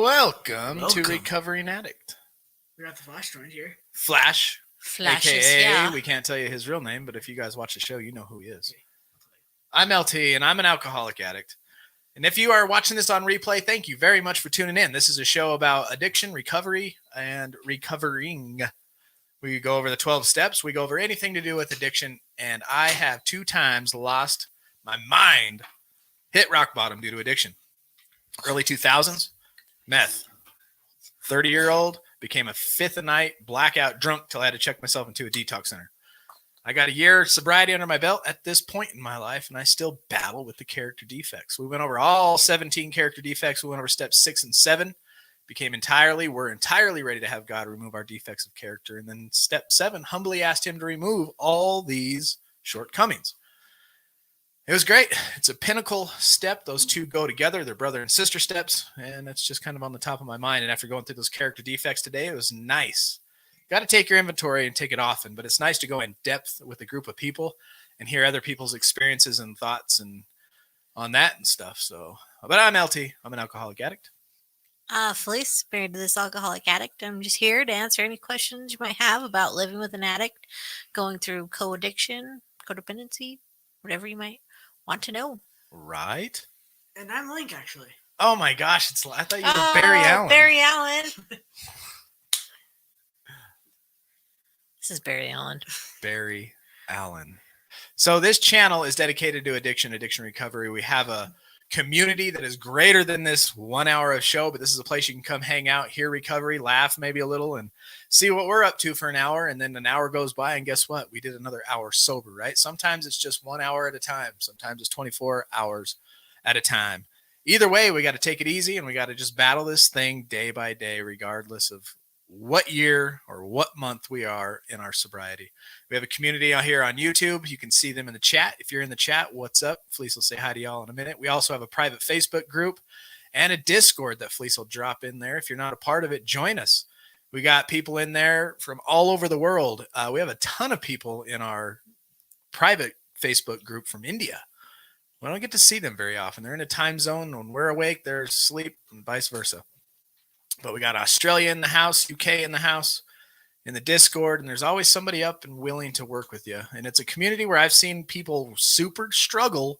Welcome to Recovering Addict. We got the Flash joined here. Flash, AKA, yeah. We can't tell you his real name, but if you guys watch the show, you know who he is. I'm LT, and I'm an alcoholic addict. And if you are watching this on replay, thank you very much for tuning in. This is a show about addiction, recovery, and recovering. We go over the 12 steps. We go over anything to do with addiction, and I have 2 times lost my mind, hit rock bottom due to addiction. Early 2000s, meth. 30-year-old, became a fifth a night, blackout drunk till I had to check myself into a detox center. I got a year of sobriety under my belt at this point in my life, and I still battle with the character defects. We went over all 17 character defects. We went over steps 6 and 7. We're entirely ready to have God remove our defects of character. And then step 7, humbly asked him to remove all these shortcomings. It was great. It's a pinnacle step. Those two go together. They're brother and sister steps. And that's just kind of on the top of my mind. And after going through those character defects today, it was nice. Got to take your inventory and take it often, but it's nice to go in depth with a group of people and hear other people's experiences and thoughts and on that and stuff. So, but I'm LT. I'm an alcoholic addict. Felice, married to this alcoholic addict. I'm just here to answer any questions you might have about living with an addict, going through co-addiction, codependency, whatever you might want to know. Right. And I'm Link, actually. Oh my gosh. I thought you were Barry Allen. Barry Allen. This is Barry Allen. Barry Allen. So this channel is dedicated to addiction recovery. We have a community that is greater than this 1 hour of show, but this is a place you can come hang out, hear recovery, laugh maybe a little, and see what we're up to for an hour. And then an hour goes by, and guess what? We did another hour sober, right? Sometimes it's just 1 hour at a time. Sometimes it's 24 hours at a time. Either way, we got to take it easy, and we got to just battle this thing day by day, regardless of what year or what month we are in our sobriety. We have a community out here on YouTube. You can see them in the chat. If you're in the chat, what's up? Felice will say hi to y'all in a minute. We also have a private Facebook group and a Discord that Felice will drop in there. If you're not a part of it, join us. We got people in there from all over the world. We have a ton of people in our private Facebook group from India. We don't get to see them very often. They're in a time zone. When we're awake, they're asleep, and vice versa. But we got Australia in the house, UK in the house, in the Discord, and there's always somebody up and willing to work with you. And it's a community where I've seen people super struggle,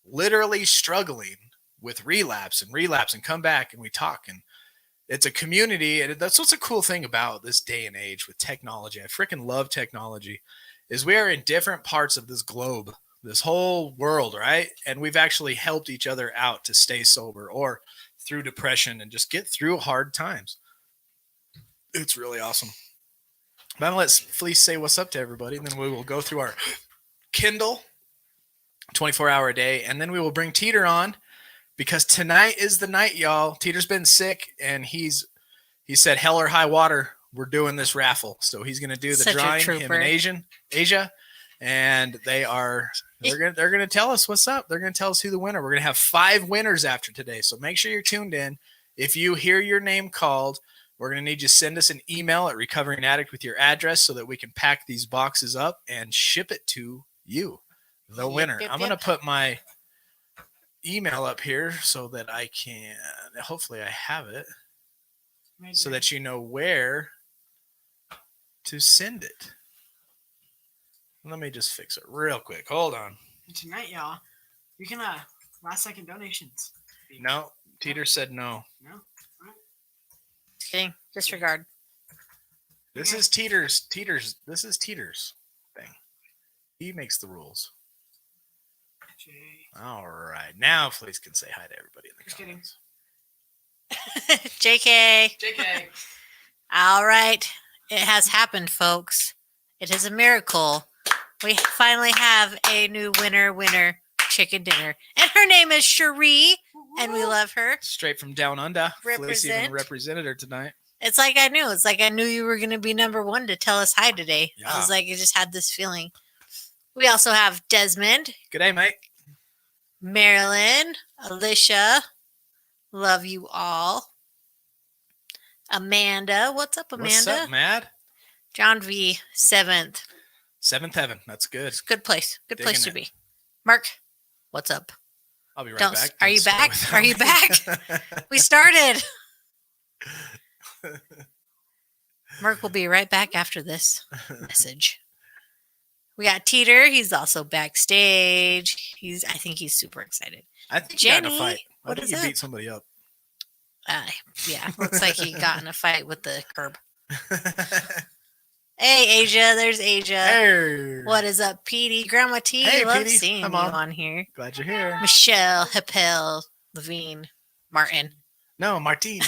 literally struggling with relapse and come back, and we talk. And it's a community, and that's what's a cool thing about this day and age with technology. I freaking love technology, is we are in different parts of this globe, this whole world, right? And we've actually helped each other out to stay sober or through depression and just get through hard times. It's really awesome. But I'm going to let Felice say what's up to everybody, and then we will go through our Kindle 24-hour a day, and then we will bring Teeter on because tonight is the night, y'all. Teeter's been sick, and he said hell or high water, we're doing this raffle. So he's going to do the drawing, him in Asia, and they're going to tell us what's up. They're going to tell us who the winner. We're going to have 5 winners after today. So make sure you're tuned in. If you hear your name called, we're going to need you to send us an email at Recovering Addict with your address so that we can pack these boxes up and ship it to you, the winner. I'm going to put my email up here so that I can, hopefully I have it, so that you know where to send it. Let me just fix it real quick. Hold on. And tonight, y'all, you can last second donations. No, Teeter said no. No? All right. Just kidding. Disregard. This is Teeter's thing. He makes the rules. All right. Now Felice can say hi to everybody in the comments. JK. JK. All right. It has happened, folks. It is a miracle. We finally have a new winner chicken dinner. And her name is Cherie, and we love her. Straight from down under. Felice even represented her tonight. It's like I knew. It's like I knew you were going to be number 1 to tell us hi today. Yeah. I was like, I just had this feeling. We also have Desmond. Good day, mate. Marilyn. Alicia. Love you all. Amanda. What's up, Amanda? What's up, Mad? John V. 7th. 7th Heaven. That's good. It's a good place. Good Digging place to it. be. Mark, what's up? I'll be right Don't- back. are you Don't start back? without Are you me. back? We started. Merc will be right back after this message. We got Teeter. He's also backstage. I think he's super excited. I think he got in a Jenny, fight. I what think is he up? beat somebody up. Yeah, looks like he got in a fight with the curb. Hey, Asia. There's Asia. Hey. What is up, Petey? Grandma T, Hey, love Petey. seeing Hi, you Mom. on here. Glad you're here. Michelle, Hepel, Levine, Martin. No, Martine.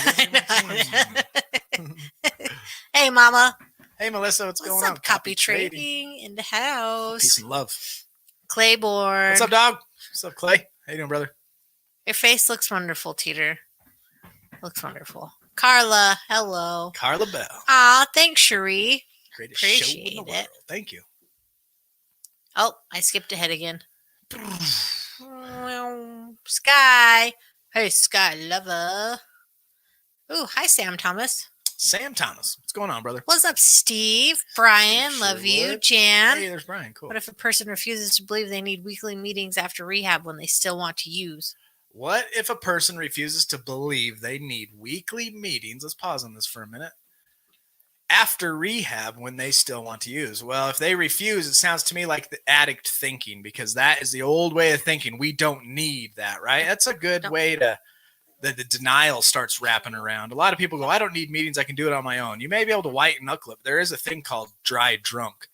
Hey, Mama. Hey, Melissa. What's going up, on? Copy trading in the house. Peace and love. Claiborne. What's up, dog? What's up, Clay? How you doing, brother? Your face looks wonderful, Teeter. Looks wonderful. Carla, hello. Carla Bell. Aw, thanks, Cherie. Greatest show in Appreciate the it. world. Thank you. Oh, I skipped ahead again. Sky. Hey, Sky lover. Ooh, hi, Sam Thomas. Sam Thomas. What's going on, brother? What's up, Steve? Brian, Sure love you. would. Jan. Hey, there's Brian. Cool. What if a person refuses to believe they need weekly meetings after rehab when they still want to use? What if a person refuses to believe they need weekly meetings? Let's pause on this for a minute. After rehab when they still want to use. Well, if they refuse, it sounds to me like the addict thinking, because that is the old way of thinking. We don't need that, right? That's a good way to the denial starts wrapping around. A lot of people go, I don't need meetings. I can do it on my own. You may be able to white knuckle it. But there is a thing called dry drunk.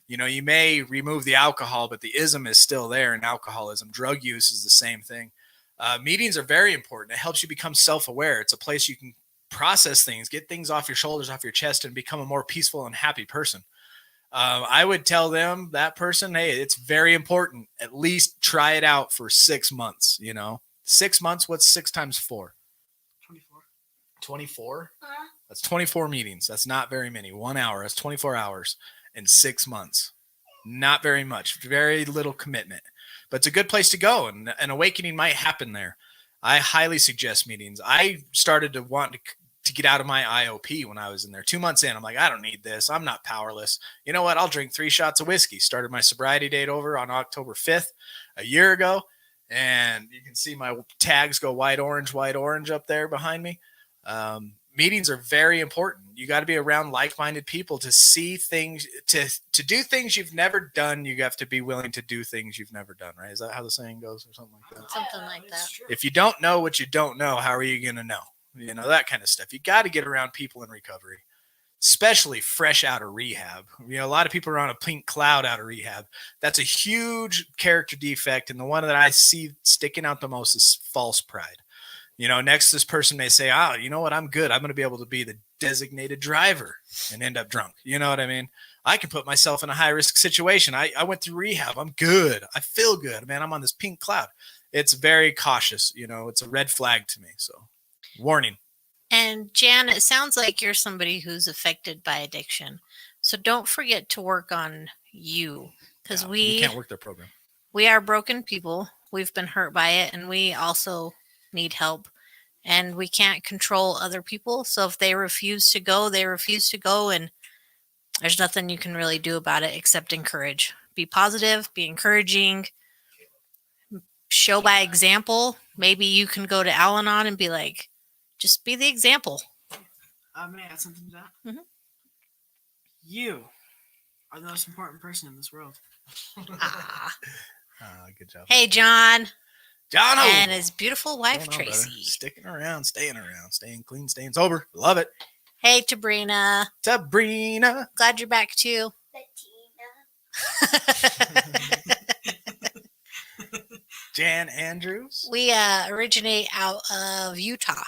You know, you may remove the alcohol, but the ism is still there in alcoholism. Drug use is the same thing. Meetings are very important. It helps you become self-aware. It's a place you can process things, get things off your shoulders, off your chest, and become a more peaceful and happy person. I would tell them, that person, hey, it's very important. At least try it out for 6 months, 6 months. What's 6 times 4? 24. 24? That's 24 meetings. That's not very many. 1 hour. That's 24 hours in 6 months. Not very much. Very little commitment. But it's a good place to go, and an awakening might happen there. I highly suggest meetings. I started to want to get out of my IOP when I was in there. 2 months in, I'm like, I don't need this. I'm not powerless. You know what? I'll drink 3 shots of whiskey. Started my sobriety date over on October 5th a year ago. And you can see my tags go white, orange up there behind me. Meetings are very important. You got to be around like-minded people to see things, to do things you've never done. You have to be willing to do things you've never done, right? Is that how the saying goes or something like that? Something like that. If you don't know what you don't know, how are you going to know? That kind of stuff. You got to get around people in recovery, especially fresh out of rehab. A lot of people are on a pink cloud out of rehab. That's a huge character defect. And the one that I see sticking out the most is false pride. Next, this person may say, you know what? I'm good. I'm going to be able to be the designated driver and end up drunk. You know what I mean? I can put myself in a high risk situation. I went through rehab. I'm good. I feel good, man. I'm on this pink cloud. It's very cautious. It's a red flag to me. So warning. And Jan, it sounds like you're somebody who's affected by addiction. So don't forget to work on you, because you can't work their program. We are broken people. We've been hurt by it, and we also need help, and we can't control other people. So if they refuse to go, they refuse to go, and there's nothing you can really do about it except encourage. Be positive, be encouraging, show by example. Maybe you can go to Al-Anon and be like, just be the example. May I add something to that? Mm-hmm. You are the most important person in this world. Good job. Hey, John. John and his beautiful wife, Tracy. Tracy. Sticking around, staying clean, staying sober. Love it. Hey, Tabrina. Glad you're back, too. Jan Andrews. We originate out of Utah.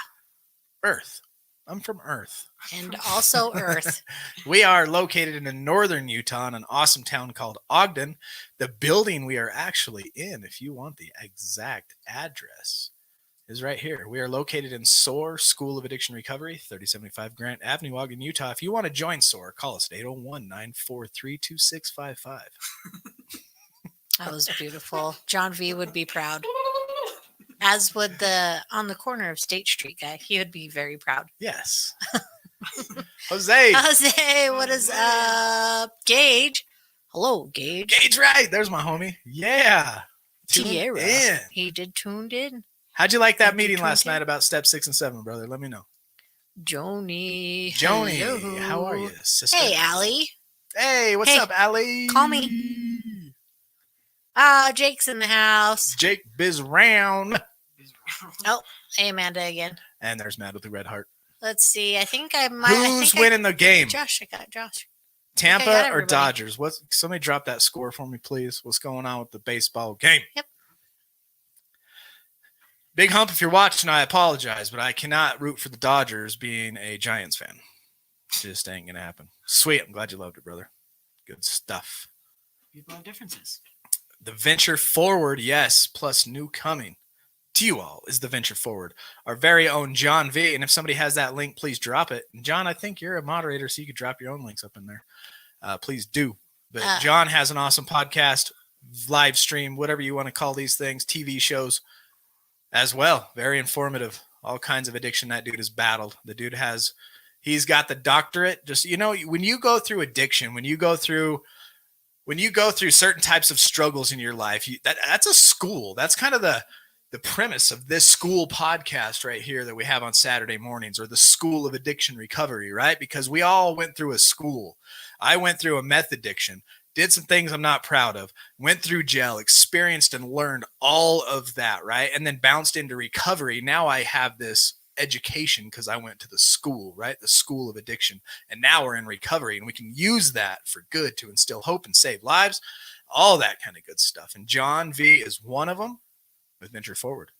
Earth. I'm from Earth. And also Earth. We are located in northern Utah in an awesome town called Ogden. The building we are actually in, if you want the exact address, is right here. We are located in SOAR School of Addiction Recovery, 3075 Grant Avenue, Ogden, Utah. If you want to join SOAR, call us at 801-943-2655. That was beautiful. John V would be proud. As would the on the corner of State Street guy. He would be very proud. Yes. Jose, what is up? Gage. Hello, Gage. Gage, right. There's my homie. Yeah. Tierra. In. He did tuned in. How'd you like that meeting last night about step 6 and 7, brother? Let me know. Joni. Joni, Hello. how are you, sister? Hey, Allie. Hey, what's Hey, up, Allie? call me. Jake's in the house. Jake Biz Round. Oh, hey, Amanda again. And there's Matt with the red heart. Let's see. I think I might. Who's winning the game? Josh. I got Josh. Tampa got or everybody. Dodgers? Somebody drop that score for me, please. What's going on with the baseball game? Yep. Big Hump, if you're watching, I apologize, but I cannot root for the Dodgers being a Giants fan. Just ain't going to happen. Sweet. I'm glad you loved it, brother. Good stuff. People have differences. The venture forward, yes, plus new coming to you all is the venture forward. Our very own John V. And if somebody has that link, please drop it. And John, I think you're a moderator, so you could drop your own links up in there. Please do. But John has an awesome podcast, live stream, whatever you want to call these things, TV shows as well. Very informative. All kinds of addiction that dude has battled. The dude he's got the doctorate. Just, when you go through addiction, when you go through certain types of struggles in your life, that's a school. That's kind of the premise of this school podcast right here that we have on Saturday mornings, or the School of Addiction Recovery, right? Because we all went through a school. I went through a meth addiction, did some things I'm not proud of, went through jail, experienced and learned all of that, right? And then bounced into recovery. Now I have this education because I went to the school, right? The School of Addiction. And now we're in recovery, and we can use that for good to instill hope and save lives, all that kind of good stuff. And John V is one of them with Venture Forward.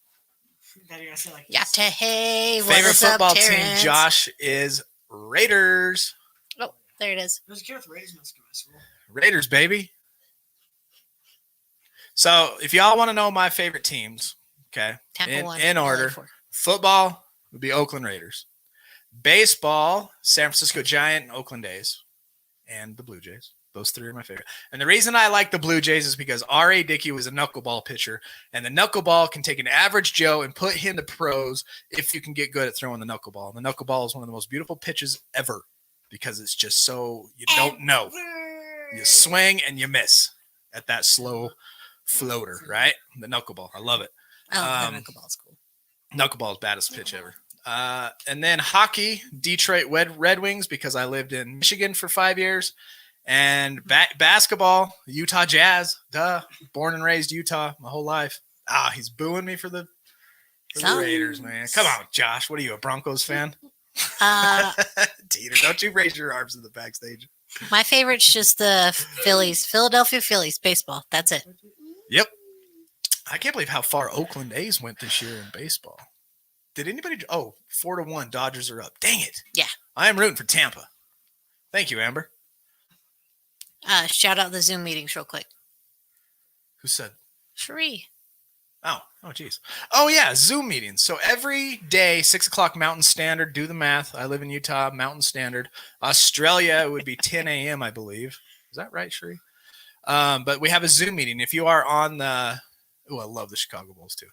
Yatta, hey, favorite football team, Terrence? Josh, is Raiders. Oh, there it is. There's a kid with Raiders mascot in my school. Raiders, baby. So if y'all want to know my favorite teams, okay, Tampa in order, football would be Oakland Raiders. Baseball, San Francisco Giant and Oakland A's, and the Blue Jays. Those three are my favorite. And the reason I like the Blue Jays is because R.A. Dickey was a knuckleball pitcher, and the knuckleball can take an average Joe and put him to pros if you can get good at throwing the knuckleball. And the knuckleball is one of the most beautiful pitches ever because it's just so you don't know. You swing and you miss at that slow floater, right? The knuckleball. I love it. Oh, the knuckleball's cool. Knuckleball's baddest pitch ever. And then hockey, Detroit Red Wings, because I lived in Michigan for 5 years. And basketball, Utah Jazz. Duh. Born and raised Utah my whole life. He's booing me for the Raiders, man. Come on, Josh. What are you, a Broncos fan? Teeter, don't you raise your arms in the backstage. My favorite's just the Philadelphia Phillies, baseball. That's it. Yep. I can't believe how far Oakland A's went this year in baseball. Did anybody? 4-1. Dodgers are up. Dang it. Yeah. I am rooting for Tampa. Thank you, Amber. Shout out the Zoom meetings real quick. Who said? Cherie. Oh, geez. Oh, yeah, Zoom meetings. So every day, 6 o'clock Mountain Standard, do the math. I live in Utah, Mountain Standard. Australia, it would be 10 a.m., I believe. Is that right, Cherie? But we have a Zoom meeting. If you are on the – I love the Chicago Bulls, too.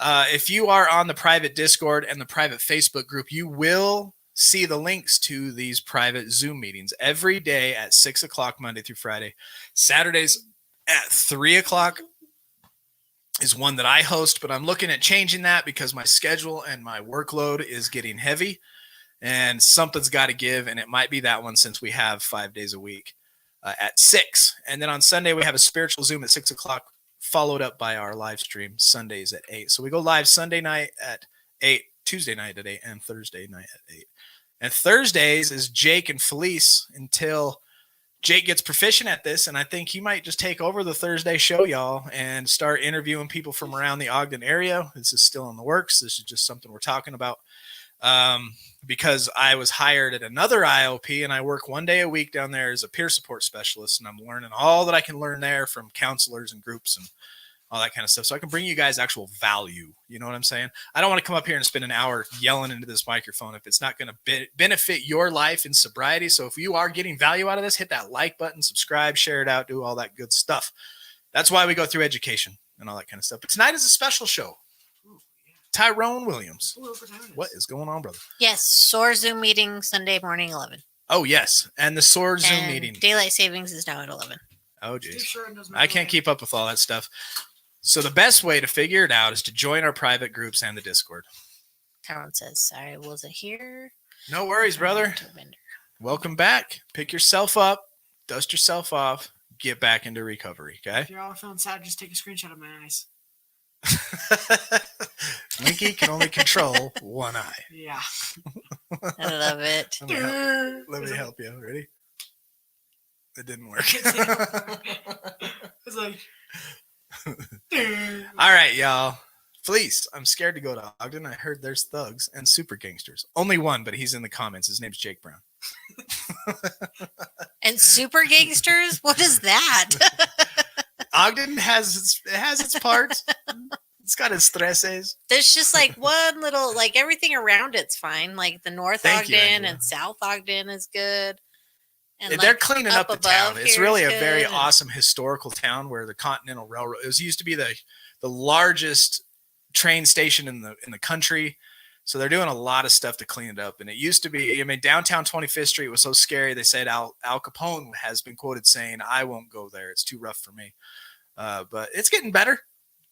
If you are on the private Discord and the private Facebook group, you will see the links to these private Zoom meetings every day at 6 o'clock, Monday through Friday. Saturdays at 3 o'clock is one that I host, but I'm looking at changing that because my schedule and my workload is getting heavy, and something's got to give, and it might be that one since we have 5 days a week at 6. And then on Sunday, we have a spiritual Zoom at 6 o'clock, followed up by our live stream Sundays at 8. So we go live Sunday night at 8, Tuesday night at 8, and Thursday night at 8. And Thursdays is Jake and Felice until Jake gets proficient at this, and I think he might just take over the Thursday show, y'all, and start interviewing people from around the Ogden area. This is still in the works. This is just something we're talking about because I was hired at another IOP, and I work 1 day a week down there as a peer support specialist, and I'm learning all that I can learn there from counselors and groups and all that kind of stuff, so I can bring you guys actual value. You know what I'm saying? I don't want to come up here and spend an hour yelling into this microphone if it's not going to benefit your life in sobriety. So if you are getting value out of this, hit that like button, subscribe, share it out, do all that good stuff. That's why we go through education and all that kind of stuff. But tonight is a special show. Tyrone Williams. What is going on, brother? Yes, SOAR Zoom meeting Sunday morning 11. Oh, yes. And the SOAR Zoom meeting. Daylight savings is now at 11. Oh, geez. I can't keep up with all that stuff. So the best way to figure it out is to join our private groups and the Discord. Tyrone says, sorry, I wasn't here. No worries, brother. Welcome back. Pick yourself up, dust yourself off, get back into recovery, okay? If you're all feeling sad, just take a screenshot of my eyes. Winky can only control one eye. Yeah. I love it. Let me help you. Ready? It didn't work. It's like. All right, y'all. Fleece, I'm scared to go to Ogden. I heard there's thugs and super gangsters. Only one, but he's in the comments. His name's Jake Brown. And super gangsters? What is that? Ogden has its parts. It's got its stresses. There's just like one little, like everything around it's fine. Like the North Thank you, Ogden Angela. and South Ogden is good. And They're like, cleaning up the above town. It's here really is a very good. awesome historical town where the Continental Railroad. It used to be the largest train station in the country. So they're doing a lot of stuff to clean it up. And it used to be, I mean, downtown 25th Street was so scary. They said Al Capone has been quoted saying, "I won't go there. It's too rough for me." But it's getting better.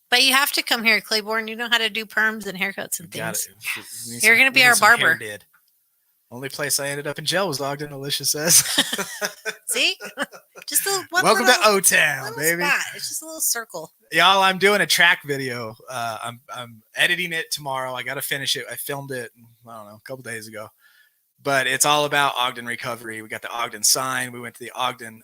But you have to come here, Claiborne. You know how to do perms and haircuts and Got things. it. You're gonna be our barber. Only place I ended up in jail was Ogden, Alicia says. See? Just a one Welcome little, to O-Town, little baby. spot. It's just a little circle. Y'all, I'm doing a track video. I'm editing it tomorrow. I got to finish it. I filmed it, I don't know, a couple days ago. But it's all about Ogden recovery. We got the Ogden sign. We went to the Ogden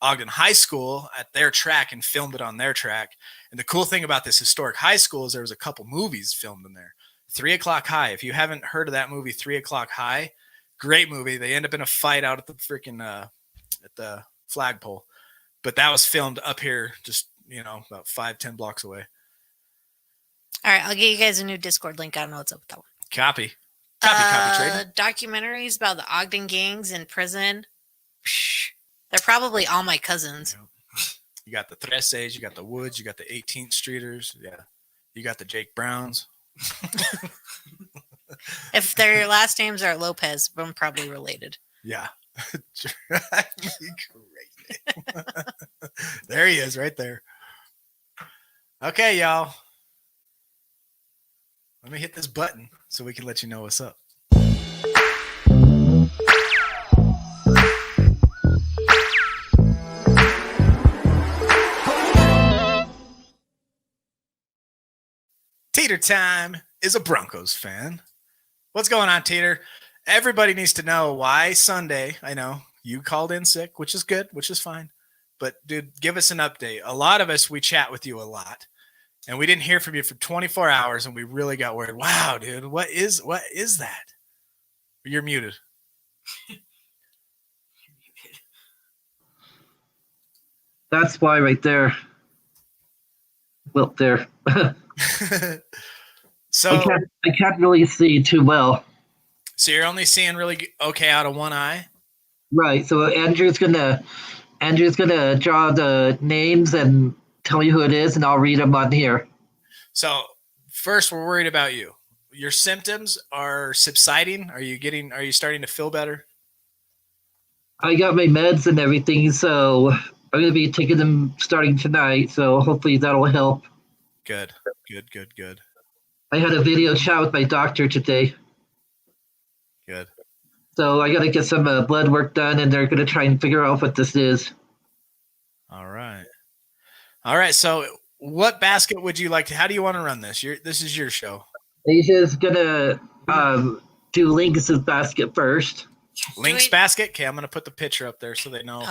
High School at their track and filmed it on their track. And the cool thing about this historic high school is there was a couple movies filmed in there. 3 O'Clock High. If you haven't heard of that movie, 3 O'Clock High, great movie. They end up in a fight out at the freaking at the flagpole. But that was filmed up here, just about 5-10 blocks away. All right, I'll get you guys a new Discord link. I don't know what's up with that one. Copy trade. Documentaries about the Ogden gangs in prison. Psh, they're probably all my cousins. You got the Treses, you got the Woods, you got the 18th Streeters. Yeah. You got the Jake Browns. If their last names are Lopez, I'm probably related. Yeah. There he is right there. Okay, y'all. Let me hit this button so we can let you know what's up. Teeter Time is a Broncos fan. What's going on, Teeter? Everybody needs to know why Sunday. I know you called in sick, which is good, which is fine. But, dude, give us an update. A lot of us, we chat with you a lot. And we didn't hear from you for 24 hours, and we really got worried. Wow, dude, what is that? You're muted. That's why right there. Well, there. So I can't really see too well. So you're only seeing really okay out of one eye? Right. So Andrew's gonna draw the names and tell you who it is, and I'll read them on here. So first, we're worried about you. Your symptoms are subsiding. Are you starting to feel better? I got my meds and everything, so I'm gonna be taking them starting tonight. So hopefully that'll help. Good. I had a video chat with my doctor today. Good. So I got to get some blood work done, and they're going to try and figure out what this is. All right. So what basket would you like to, how do you want to run this? This is your show. Asia's going to do Links' basket first. Link's basket? Okay, I'm going to put the picture up there so they know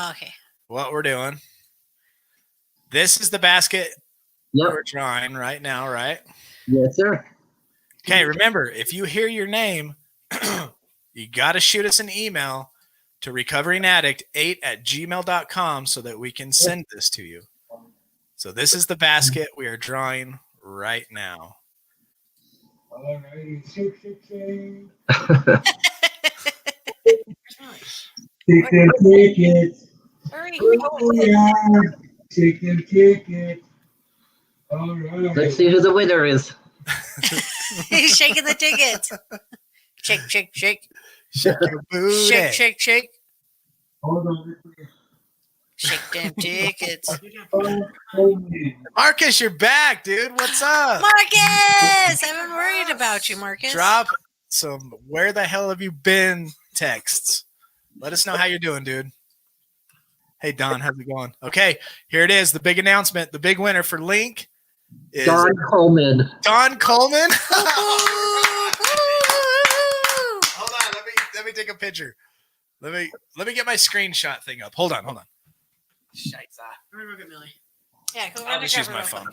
what we're doing. This is the basket we're drawing right now, right? Yes, sir. Okay, remember, if you hear your name, you got to shoot us an email to recoveringaddict8@gmail.com so that we can send this to you. So this is the basket we are drawing right now. All righty, chicken. Chicken tickets. Hurry. Oh, yeah. Chicken tickets. All right. Let's see who the winner is. He's shaking the tickets. Shake. Shake your booty. Shake. Hold on. Shake them tickets. Marcus, you're back, dude. What's up? Marcus! I've been worried about you, Marcus. some "Where the hell have you been?" texts. Let us know how you're doing, dude. Hey, Don, how's it going? Okay, here it is. The big announcement. The big winner for Link is Don Coleman. Don Coleman. Woo-hoo! Hold on, let me take a picture. Let me get my screenshot thing up. Hold on. Scheiße. Let me look at Millie. Yeah, come I'll on. just use my phone.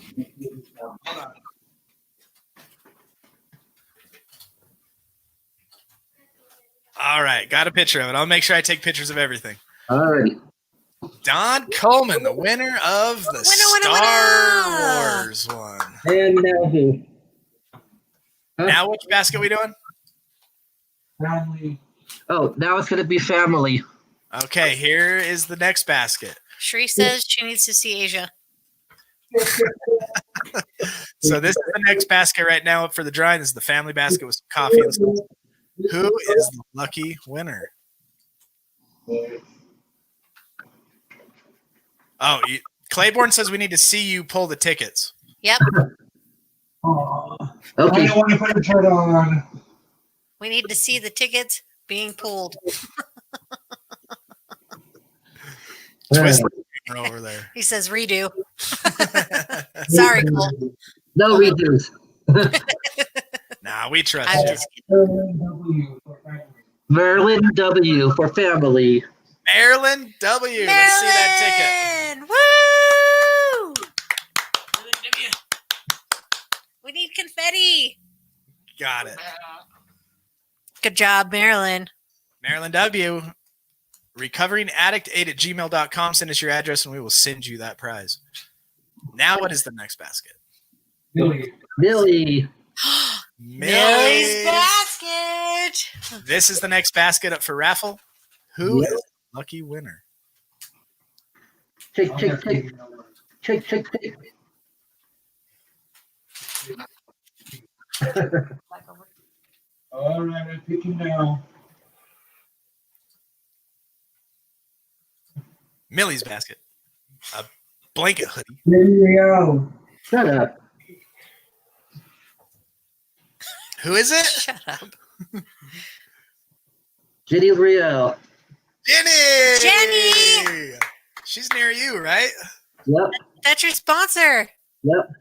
Hold on. All right, got a picture of it. I'll make sure I take pictures of everything. All right. Don Coleman, the winner of the Star Wars one. And now who? Huh? Now, which basket we doing? Family. Oh, now it's going to be family. Okay, here is the next basket. Sheree says she needs to see Asia. So this is the next basket right now for the drawing. This is the family basket with some coffee and stuff. Who is the lucky winner? Oh, Claiborne says we need to see you pull the tickets. Yep. Aw. I Okay. don't want to put a shirt on. We need to see the tickets being pulled. Twist the over there. He says redo. Sorry, Cole. No redos. Nah, we trust I'm you. just kidding. W for family. Merlin W. for family. Marilyn W. Let's see that Marilyn! Woo! We need confetti. ticket. Got it. Good job, Marilyn. Marilyn W. Recoveringaddict8@gmail.com. Send us your address and we will send you that prize. Now, what is the next basket? Millie. Millie. Millie's basket. This is the next basket up for Raffle. Who is the lucky winner? Tick, tick, tick. Tick, tick, tick. All right, I'm picking now. Millie's basket. A blanket hoodie. There we go. Shut up. Who is it? Shut up. Jenny Riel. Jenny! Jenny! She's near you, right? Yep. That's your sponsor. Yep.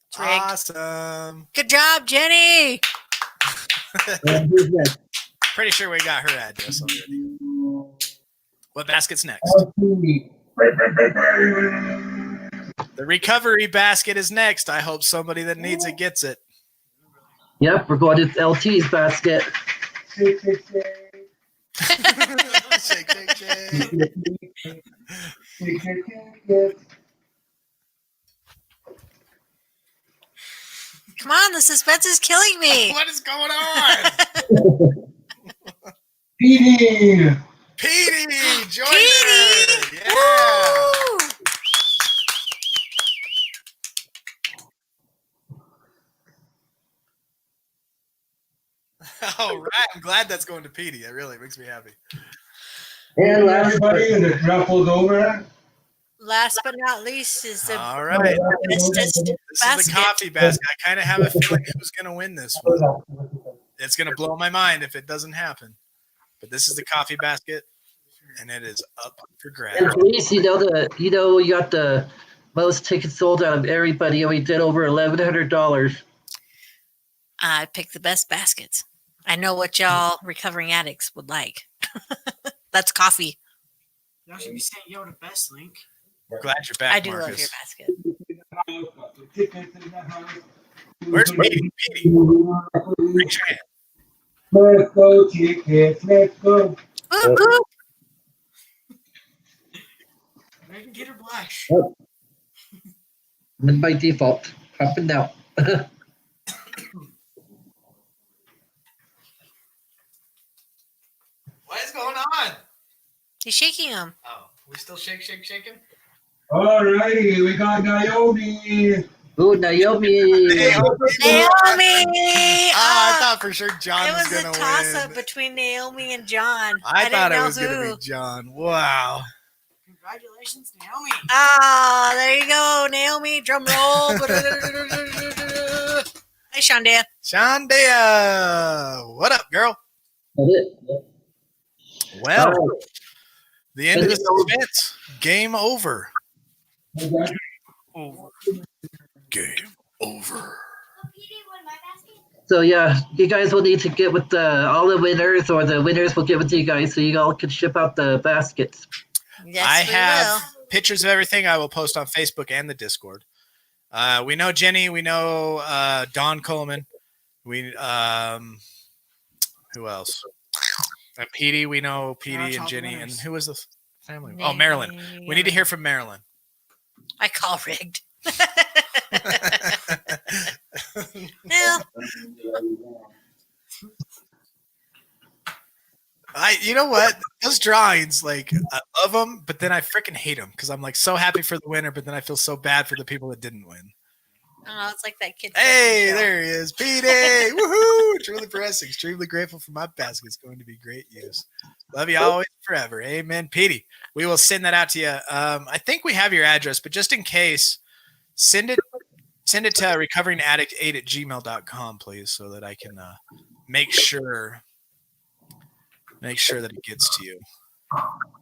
It's rigged. Awesome. Good job, Jenny. And who's next? Pretty sure we got her address already. What basket's next? LT. The recovery basket is next. I hope somebody that needs it gets it. Yep, we're going to LT's basket. Shake, shake, shake. Shake, shake, shake. Shake, shake, shake. Come on, the suspense is killing me. What is going on? Petey. Petey! Join Petey! her! Yeah! Woo! All right. I'm glad that's going to Petey. It really makes me happy. And last Everybody, and the Raffle's over. Last but not least is the All right. bestest This is the basket. coffee basket. I kind of have a feeling who's going to win this one. It's going to blow my mind if it doesn't happen. But this is the coffee basket, and it is up for and grabs. please, we got the most tickets sold out of everybody, and we did over $1,100. I picked the best baskets. I know what y'all recovering addicts would like. That's coffee. Y'all should be saying yo the best, Link. We're glad you're back, I do Marcus. love your basket. Tickets in the house. Where's Petey? Petey, raise your hand. Let's go, tickets. Let's go. Boop, boop. Make him get her blush. I'm in by default. Popping out. What is going on? He's shaking them. Oh, we still shaking? All righty, we got Naomi. Ooh, Naomi. Naomi! I thought for sure John it was was a going to toss-up win. between Naomi and John. I thought didn't it know was going to who. be John. Wow. Congratulations, Naomi. Ah, there you go, Naomi. Drum roll. Hey, Shonda. Shandaya, what up, girl? That's it. Well, All right. the end of the suspense. Game over. Over. Game over. So yeah, you guys will need to get with all the winners, or the winners will get with you guys, so you all can ship out the baskets. Yes, I we have will. pictures of everything I will post on Facebook and the Discord. We know Jenny. We know Don Coleman. We who else? Petey. We know Petey and Jenny. And who was the family? Oh, Marilyn. We need to hear from Marilyn. I call rigged. Well, You know what? Those drawings, like, I love them, but then I freaking hate them because I'm like so happy for the winner, but then I feel so bad for the people that didn't win. oh, it's like that kid. Hey, there he is, Petey! Woohoo! Truly pressing, extremely grateful for my basket. It's going to be great use. Love you always, forever. Amen, Petey. We will send that out to you. I think we have your address, but just in case, send it to recoveringaddict8@gmail.com, please, so that I can make sure that it gets to you.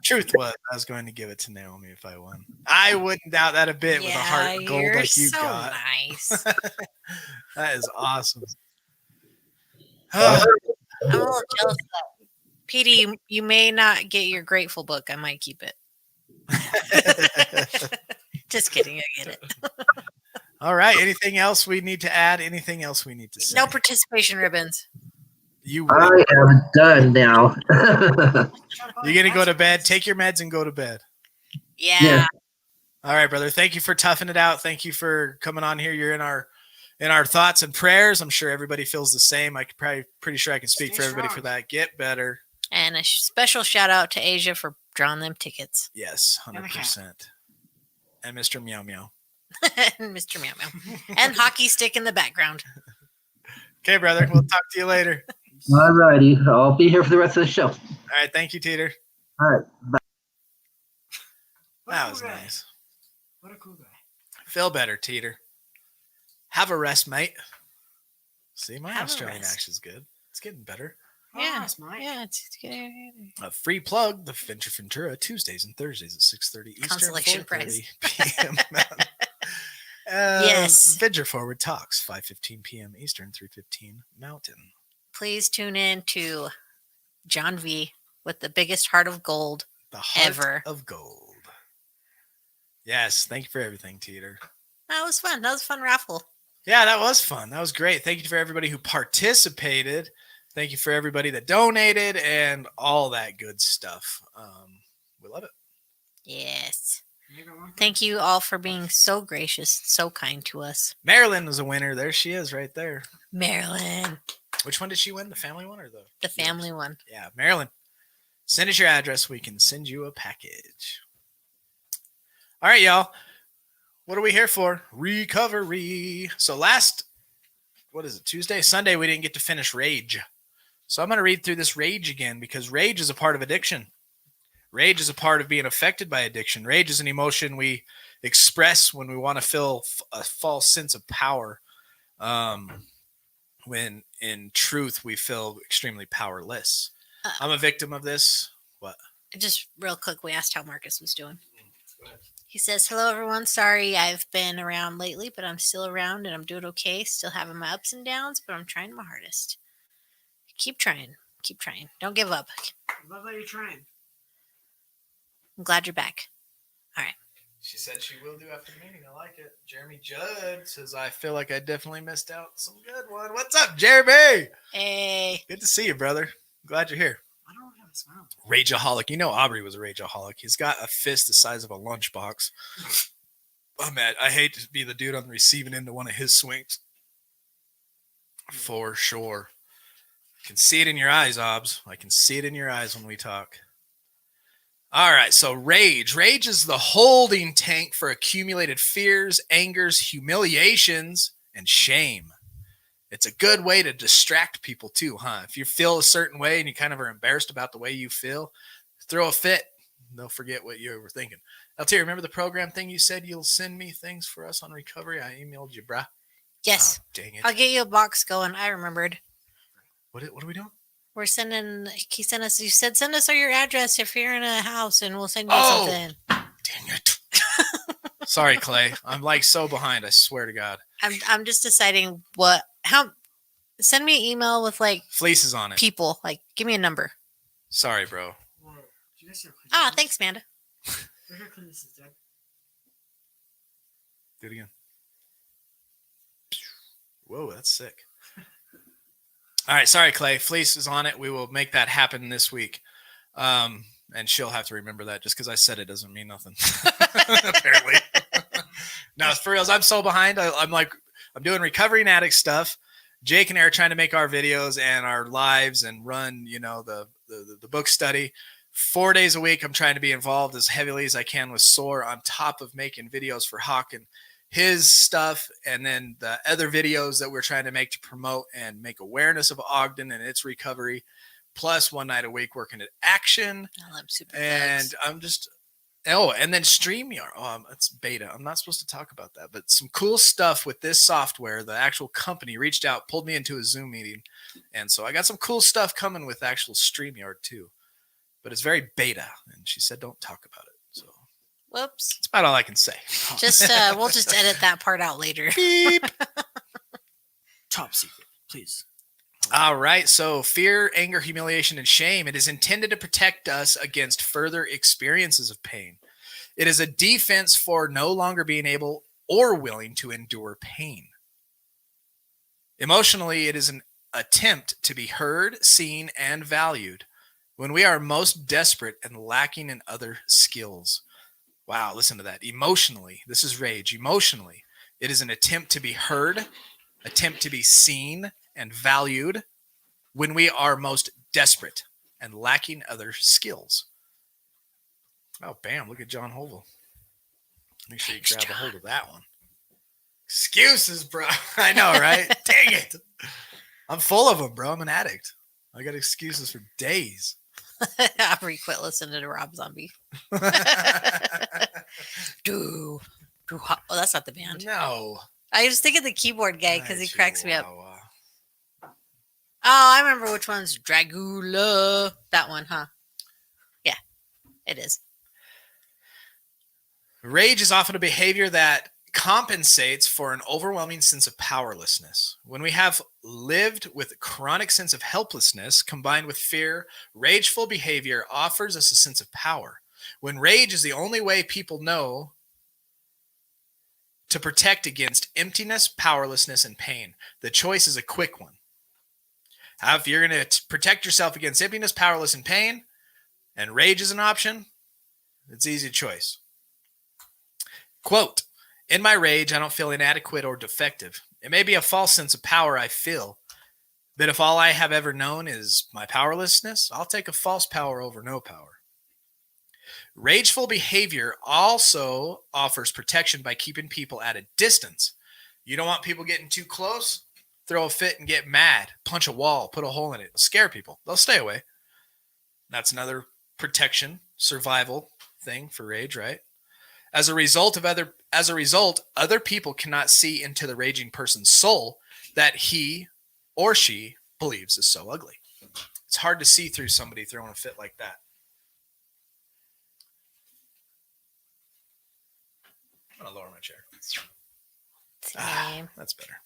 Truth was, I was going to give it to Naomi if I won. I wouldn't doubt that a bit with a heart of gold you're like you so got. nice. That is awesome. I'm a little jealous of that. Petey, you may not get your grateful book. I might keep it. Just kidding. I get it. All right. Anything else we need to add? Anything else we need to say? No participation ribbons. You I am done now. You're gonna go to bed. Take your meds and go to bed. Yeah. Yeah. All right, brother. Thank you for toughing it out. Thank you for coming on here. You're in our thoughts and prayers. I'm sure everybody feels the same. Pretty sure I can speak for everybody for that. Get better. And a special shout out to Asia for drawing them tickets. Yes, 100%. And Mr. Meow Meow. And Mr. Meow Meow. And hockey stick in the background. Okay, brother. We'll talk to you later. All righty, I'll be here for the rest of the show. All right. Thank you, Teeter. All right, bye. That was nice. What a cool guy. Feel better, Teeter. Have a rest, mate. See, my Have a Australian rest. accent's good. It's getting better. Yeah. That's Mike. Yeah, it's good. A free plug, the Venture Ventura, Tuesdays and Thursdays at 6:30 Eastern, Consolation 4:30 p.m. Mountain. Yes. Venture Forward Talks, 5:15 p.m. Eastern, 3:15 Mountain. Please tune in to John V with the biggest heart of gold. The Heart Ever. of Gold. Yes, thank you for everything, Teeter. That was fun. That was a fun raffle. Yeah, that was fun. That was great. Thank you for everybody who participated. Thank you for everybody that donated and all that good stuff. We love it. Yes. Thank you all for being so gracious, so kind to us. Marilyn was a winner. There she is right there. Marilyn, Which one did she win? The family one or the family one. Yeah, Marilyn. Send us your address. We can send you a package. All right, y'all. What are we here for? Recovery. So Sunday, we didn't get to finish Rage. So I'm going to read through this Rage again because Rage is a part of addiction. Rage is a part of being affected by addiction. Rage is an emotion we express when we want to feel a false sense of power. When in truth, we feel extremely powerless. I'm a victim of this. What? Just real quick, we asked how Marcus was doing. He says, "Hello, everyone. Sorry I've been around lately, but I'm still around and I'm doing okay. Still having my ups and downs, but I'm trying my hardest. Keep trying. Keep trying. Don't give up. I love that you're trying. I'm glad you're back." All right. She said she will do after the meeting. I like it. Jeremy Judd says, I feel like I definitely missed out some good one. What's up, Jeremy? Hey. Good to see you, brother. Glad you're here. I don't have a smile. Rageaholic. You know Aubrey was a rageaholic. He's got a fist the size of a lunchbox. I'm mad. I hate to be the dude on the receiving end of one of his swings. For sure. I can see it in your eyes, Obs. I can see it in your eyes when we talk. All right, so rage. Rage is the holding tank for accumulated fears, angers, humiliations, and shame. It's a good way to distract people too, huh? If you feel a certain way and you kind of are embarrassed about the way you feel, throw a fit. They'll forget what you were thinking. LT, remember the program thing you said you'll send me things for us on recovery? I emailed you, bruh. Yes. Oh, dang it. I'll get you a box going. I remembered. What are we doing? We're sending. He sent us. You said send us all your address if you're in a house, and we'll send you Oh! something. Dang it. Sorry, Clay. I'm like so behind. I swear to God. I'm just deciding what. How. Send me an email with like Fleece is on it. people. Like, give me a number. Sorry, bro. Whoa. Did you guys see how clean Ah, this is? thanks, Amanda. Look how clean this is, Dad. Do it again. Whoa, that's sick. All right, sorry, Clay. Fleece is on it. We will make that happen this week. And she'll have to remember that. Just because I said it doesn't mean nothing. Apparently. No, for reals, I'm so behind. I'm doing recovery and addict stuff. Jake and I are trying to make our videos and our lives and run, the book study. 4 days a week, I'm trying to be involved as heavily as I can with SOAR on top of making videos for Hawk and his stuff, and then the other videos that we're trying to make to promote and make awareness of Ogden and its recovery, plus 1 night a week working at Action. I love super And thugs. I'm just, and then StreamYard. Oh, it's beta. I'm not supposed to talk about that, but some cool stuff with this software. The actual company reached out, pulled me into a Zoom meeting. And so I got some cool stuff coming with actual StreamYard too, but it's very beta. And she said, don't talk about it. So Whoops. that's about all I can say. Just we'll just edit that part out later. Beep. Top secret, please. All right. So fear, anger, humiliation, and shame. It is intended to protect us against further experiences of pain. It is a defense for no longer being able or willing to endure pain. Emotionally, it is an attempt to be heard, seen, and valued when we are most desperate and lacking in other skills. Wow, listen to that. Emotionally, this is rage. Emotionally, it is an attempt to be heard, attempt to be seen and valued when we are most desperate and lacking other skills. Oh, bam, look at John Hovel. Make sure you Thanks, grab a hold John. of that one. Excuses, bro. I know, right? Dang it. I'm full of them, bro. I'm an addict. I got excuses for days. I'll quit listening to Rob Zombie. Oh, that's not the band. No. I was thinking the keyboard guy because he cracks me up. Chihuahua. Oh, I remember which one's Dragula. That one, huh? Yeah, it is. Rage is often a behavior that compensates for an overwhelming sense of powerlessness. When we have lived with a chronic sense of helplessness combined with fear, rageful behavior offers us a sense of power. When rage is the only way people know to protect against emptiness, powerlessness, and pain, the choice is a quick one. If you're going to protect yourself against emptiness, powerlessness, and pain, and rage is an option, it's an easy choice. Quote, in my rage, I don't feel inadequate or defective. It may be a false sense of power I feel, but if all I have ever known is my powerlessness, I'll take a false power over no power. Rageful behavior also offers protection by keeping people at a distance. You don't want people getting too close, throw a fit and get mad, punch a wall, put a hole in it, scare people. They'll stay away. That's another protection, survival thing for rage, right? As a result, other people cannot see into the raging person's soul that he or she believes is so ugly. It's hard to see through somebody throwing a fit like that. I'm going to lower my chair. Same. That's better.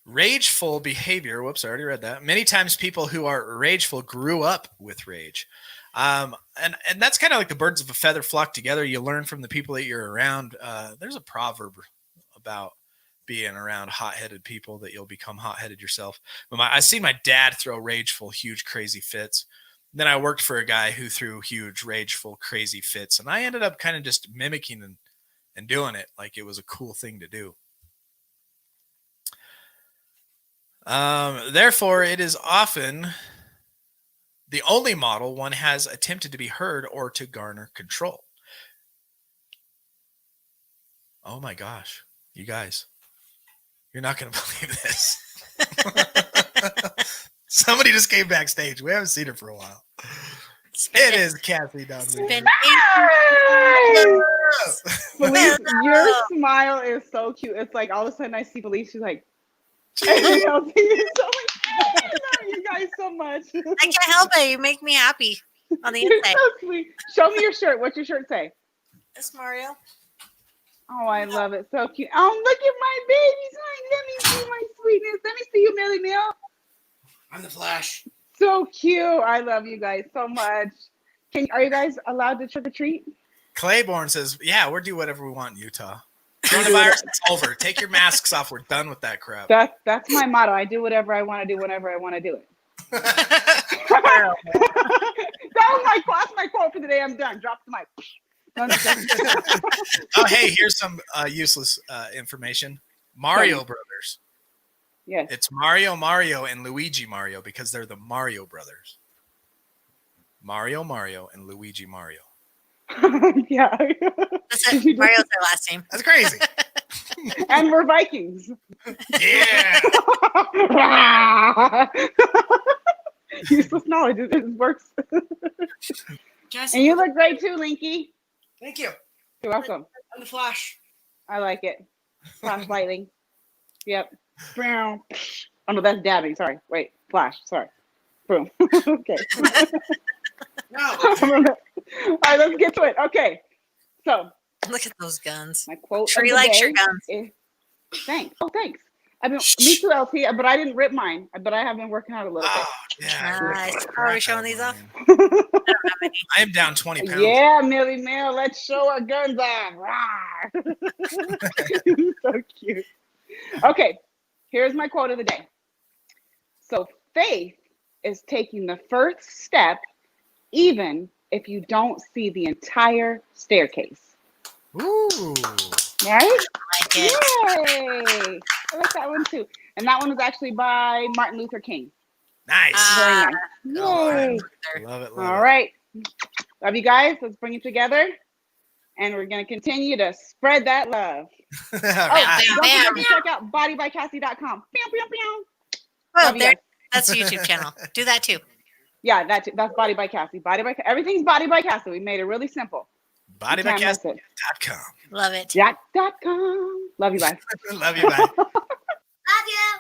Rageful behavior. Whoops, I already read that. Many times people who are rageful grew up with rage. And that's kind of like the birds of a feather flock together. You learn from the people that you're around. There's a proverb about being around hot-headed people that you'll become hot-headed yourself. But I seen my dad throw rageful, huge, crazy fits. Then I worked for a guy who threw huge, rageful, crazy fits. And I ended up kind of just mimicking and doing it like it was a cool thing to do. Therefore, it is often the only model one has attempted to be heard or to garner control. Oh my gosh, you guys, you're not going to believe this. Somebody just came backstage. We haven't seen her for a while. It is Kathy down there. Been Felice, your smile is so cute. It's like all of a sudden I see Felice, she's like, everything else is so like, I love you guys so much. I can't help it. You make me happy on the You're inside. so sweet. Show me your shirt. What's your shirt say? It's Mario. Oh, I love it. So cute. Oh, look at my babies. Let me see my sweetness. Let me see you, Millie Mill. I'm the Flash. So cute. I love you guys so much. Are you guys allowed to trick or treat? Claiborne says, yeah, we'll do whatever we want in Utah. Coronavirus, it's over. Take your masks off. We're done with that crap. That's my motto. I do whatever I want to do whenever I want to do it. That's my quote for the day. I'm done. Drop the mic. Oh, hey, here's some useless information. Mario Brothers. Yes. It's Mario, and Luigi Mario because they're the Mario Brothers. Mario, and Luigi Mario. Yeah. Mario's their last name. That's crazy. And we're Vikings. Yeah. Useless knowledge. It works. Jesse, And you look great too, Linky. thank you. You're welcome. I'm the Flash. I like it. Flash lightning. Yep. Oh no, that's dabbing. Sorry. Wait. Flash. Sorry. Boom. Okay. No. All right, let's get to it. Okay. So Look at those guns. my quote. Tree of the likes day your guns. is- thanks. Oh, thanks. I mean, me too, LT. But I didn't rip mine. But I have been working out a little Oh, yeah. Nice. How are we showing these off? bit. I am down 20 pounds. Yeah, Millie Mill. Let's show our guns off. Rawr. So cute. Okay, here's my quote of the day. So faith is taking the first step, even if you don't see the entire staircase. Ooh. Right? I like it. Yay! I like that one too. And that one was actually by Martin Luther King. Nice. Very Ah, nice. Oh, Yay! Love it. All right. Love you guys. Let's bring it together. And we're going to continue to spread that love. All Oh, right. don't forget to check out bodybykassie.com. Oh, Love you there. guys. That's a YouTube channel. Do that too. Yeah, that's Body by Cassie. Everything's Body by Cassie. We made it really simple. You can't miss it. Bodybykassie.com. Love it. Jack.com. Love you guys. Love you, bye. Love you.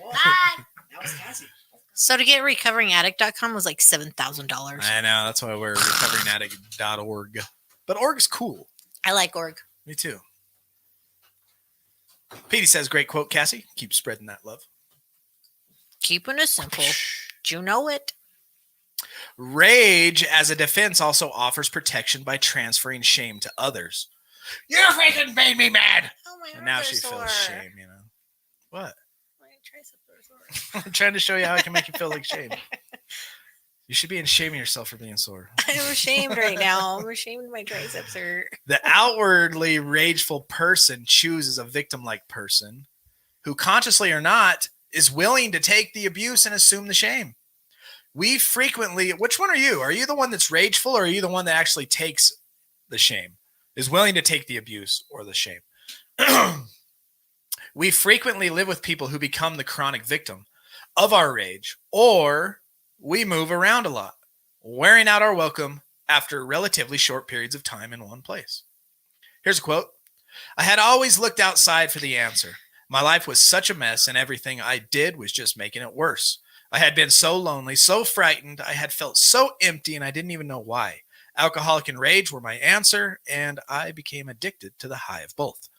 Whoa, Bye. that was Cassie. So to get recoveringaddict.com was like $7,000. I know. That's why we're recoveringaddict.org. But org's cool. I like org. Me too. Petey says, great quote, Cassie. Keep spreading that love. Keeping it simple. Do you know it? Rage as a defense also offers protection by transferring shame to others. You freaking made me mad. Oh, my And now arms she are sore. feels shame, you know. What? My triceps are sore. I'm trying to show you how I can make you feel like shame. You should be ashaming yourself for being sore. I'm ashamed right now. I'm ashamed my triceps hurt. The outwardly rageful person chooses a victim-like person who, consciously or not, is willing to take the abuse and assume the shame. We frequently, which one are you? Are you the one that's rageful, or are you the one that actually takes the shame, is willing to take the abuse or the shame? We frequently live with people who become the chronic victim of our rage, or we move around a lot, wearing out our welcome after relatively short periods of time in one place. Here's a quote. I had always looked outside for the answer. My life was such a mess, and everything I did was just making it worse. I had been so lonely, so frightened. I had felt so empty, and I didn't even know why. Alcoholic and rage were my answer, and I became addicted to the high of both.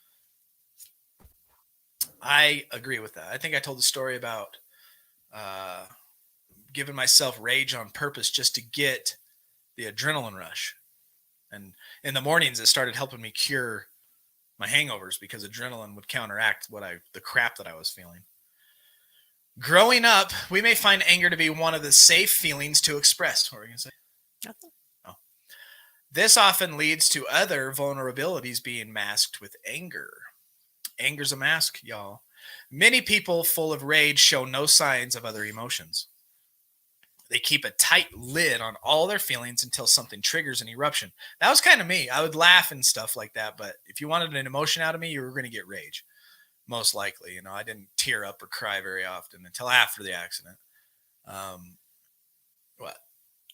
I agree with that. I think I told the story about giving myself rage on purpose just to get the adrenaline rush. And in the mornings, it started helping me cure my hangovers because adrenaline would counteract the crap that I was feeling. Growing up, we may find anger to be one of the safe feelings to express. What were you going to say? Nothing. Oh. This often leads to other vulnerabilities being masked with anger. Anger's a mask, y'all. Many people full of rage show no signs of other emotions. They keep a tight lid on all their feelings until something triggers an eruption. That was kind of me. I would laugh and stuff like that, but if you wanted an emotion out of me, you were going to get rage. Most likely, I didn't tear up or cry very often until after the accident. What?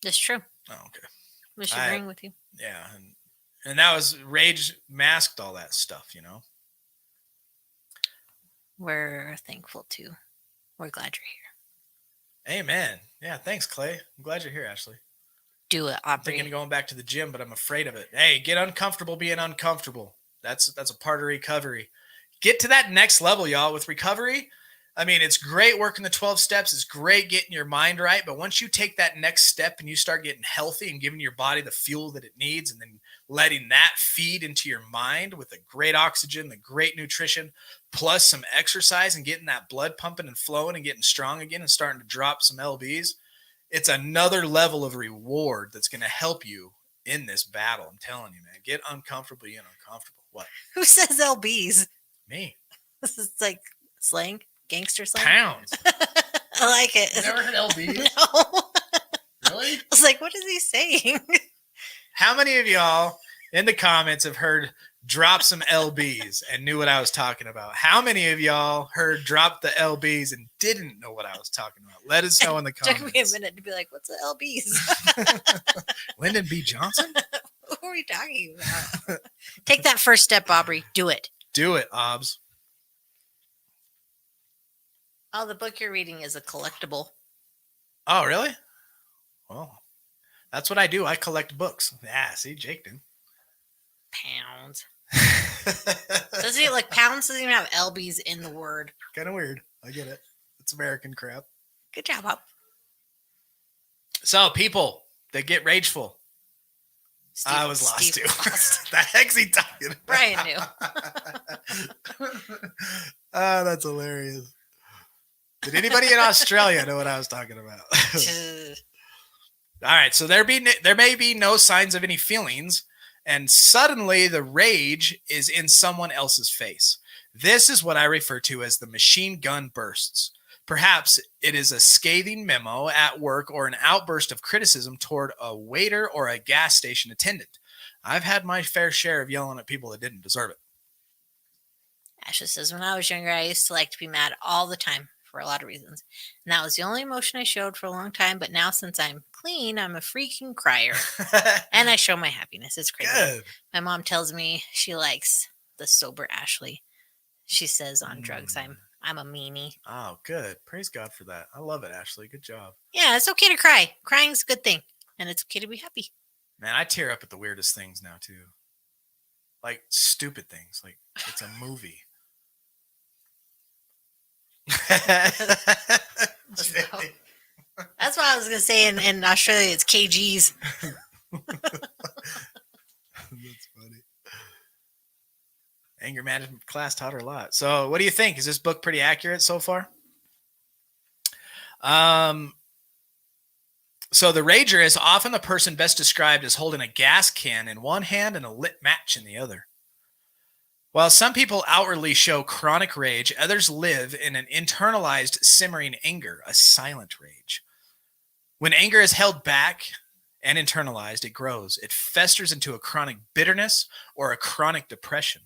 That's true. Oh, okay. I'm just agreeing with you. Yeah, and And that was rage masked all that stuff, you know. We're thankful too. We're glad you're here. Amen. Yeah, thanks, Clay. I'm glad you're here, Ashley. Do it, I'm thinking Aubrey. of going back to the gym, but I'm afraid of it. Hey, get uncomfortable being uncomfortable. That's a part of recovery. Get to that next level, y'all, with recovery. I mean, it's great working the 12 steps. It's great getting your mind right. But once you take that next step and you start getting healthy and giving your body the fuel that it needs, and then letting that feed into your mind with the great oxygen, the great nutrition, plus some exercise and getting that blood pumping and flowing and getting strong again and starting to drop some LBs, it's another level of reward that's going to help you in this battle. I'm telling you, man, get uncomfortable, being uncomfortable. What? Who says LBs? Me. This is like slang, gangster slang. Pounds. I like it. You never heard LBs? No. Really? I was like, what is he saying? How many of y'all in the comments have heard drop some LBs and knew what I was talking about? How many of y'all heard drop the LBs and didn't know what I was talking about? Let us know in the It took comments. me a minute to be like, what's the LBs? Lyndon B. Johnson? What are we talking about? Take that first step, Aubrey. Do it. Do it, Obs. Oh, the book you're reading is a collectible. Oh, really? Well, that's what I do. I collect books. Yeah, see, Jake did. Pounds. Doesn't it like pounds doesn't even have LBs in the word? Kind of weird. I get it. It's American crap. Good job, Bob. So, people that get rageful. Steve, I was lost Steve too. lost. The heck's he talking about? Brian knew. Oh, that's hilarious. Did anybody in Australia know what I was talking about? All right, so there may be no signs of any feelings, and suddenly the rage is in someone else's face. This is what I refer to as the machine gun bursts. Perhaps it is a scathing memo at work or an outburst of criticism toward a waiter or a gas station attendant. I've had my fair share of yelling at people that didn't deserve it. Ashley says, when I was younger, I used to like to be mad all the time for a lot of reasons. And that was the only emotion I showed for a long time. But now since I'm clean, I'm a freaking crier. And I show my happiness. It's crazy. Good. My mom tells me she likes the sober Ashley. She says on drugs, I'm a meanie. Oh, good. Praise God for that. I love it, Ashley. Good job. Yeah, it's okay to cry. Crying's a good thing. And it's okay to be happy. Man, I tear up at the weirdest things now, too. Like stupid things. Like it's a movie. That's what I was going to say. In Australia, it's KGs. That's funny. Anger management class taught her a lot. So what do you think? Is this book pretty accurate so far? So the rager is often the person best described as holding a gas can in one hand and a lit match in the other. While some people outwardly show chronic rage, others live in an internalized simmering anger, a silent rage. When anger is held back and internalized, it grows. It festers into a chronic bitterness or a chronic depression.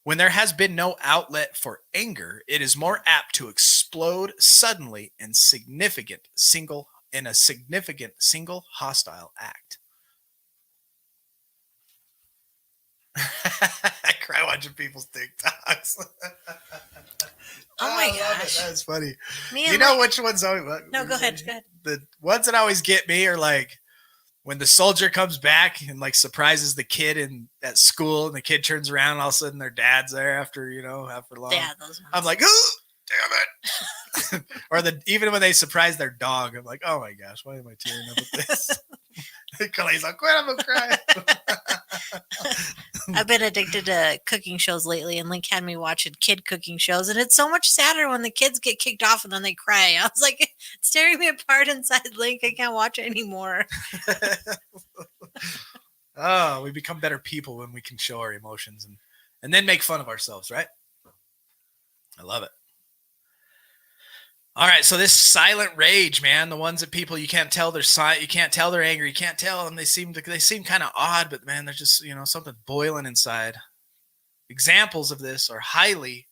When there has been no outlet for anger, it is more apt to explode suddenly in a significant single hostile act. I cry watching people's TikToks. Oh my I love it. gosh. That's funny. Me and You know my- which ones always... No, go ahead. Go ahead. The ones that always get me are like when the soldier comes back and like surprises the kid at school, and the kid turns around and all of a sudden their dad's there after long. Yeah, those ones. I'm like, oh, damn it. Or even when they surprise their dog, I'm like, oh my gosh, why am I tearing up at this? Clay's like, quit, I'm gonna cry. I've been addicted to cooking shows lately, and Link had me watching kid cooking shows, and it's so much sadder when the kids get kicked off and then they cry. I was like, it's tearing me apart inside, Link. I can't watch it anymore. Oh, we become better people when we can show our emotions and then make fun of ourselves, right? I love it. All right, so this silent rage, man, the ones that people you can't tell they're you can't tell they're angry, you can't tell, and they seem kind of odd, but man, they're just something boiling inside. Examples of this are highly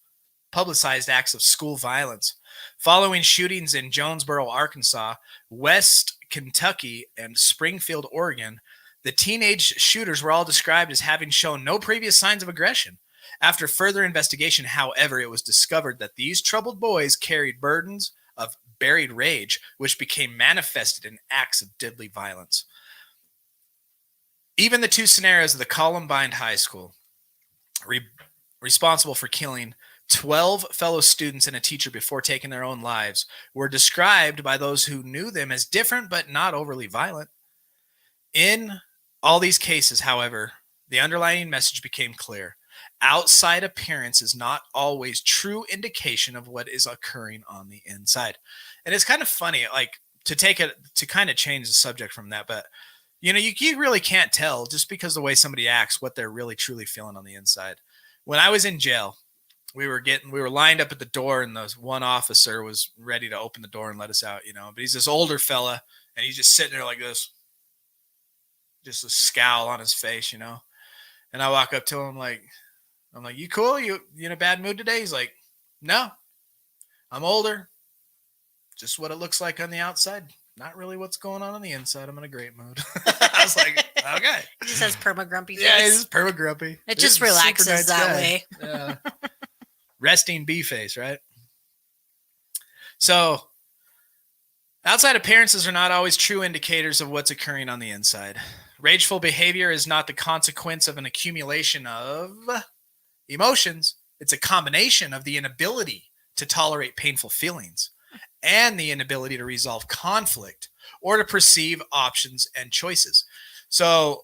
publicized acts of school violence, following shootings in Jonesboro, Arkansas, West Kentucky, and Springfield, Oregon. The teenage shooters were all described as having shown no previous signs of aggression. After further investigation, however, it was discovered that these troubled boys carried burdens of buried rage, which became manifested in acts of deadly violence. Even the two scenarios of the Columbine High School, responsible for killing 12 fellow students and a teacher before taking their own lives, were described by those who knew them as different but not overly violent. In all these cases, however, the underlying message became clear. Outside appearance is not always true indication of what is occurring on the inside. And it's kind of funny, like, to kind of change the subject from that, but you really can't tell just because the way somebody acts what they're really truly feeling on the inside. When I was in jail, we were lined up at the door, and the one officer was ready to open the door and let us out, but he's this older fella, and he's just sitting there like this, just a scowl on his face, and I walk up to him I'm like, you cool? You in a bad mood today? He's like, no, I'm older. Just what it looks like on the outside. Not really what's going on the inside. I'm in a great mood. I was like, okay. He just has perma-grumpy face. Yeah, he's perma-grumpy. It just relaxes nice that guy. way. Yeah. Resting bee face, right? So, outside appearances are not always true indicators of what's occurring on the inside. Rageful behavior is not the consequence of an accumulation of emotions. It's a combination of the inability to tolerate painful feelings and the inability to resolve conflict or to perceive options and choices. So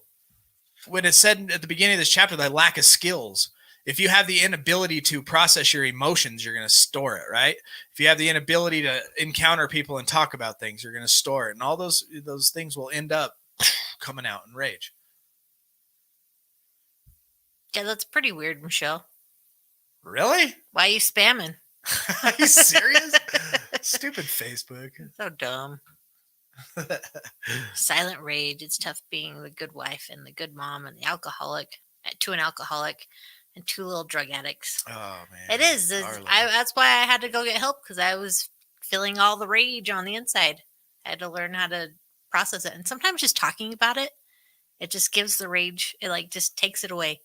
when it said at the beginning of this chapter that lack of skills, if you have the inability to process your emotions, you're going to store it, right? If you have the inability to encounter people and talk about things, you're going to store it. And all those things will end up coming out in rage. Yeah, that's pretty weird, Michelle. Really? Why are you spamming? Are you serious? Stupid Facebook. So dumb. Silent rage. It's tough being the good wife and the good mom and the alcoholic to an alcoholic and two little drug addicts. Oh, man. It is. That's why I had to go get help, because I was feeling all the rage on the inside. I had to learn how to process it. And sometimes just talking about it, it just gives the rage. It just takes it away.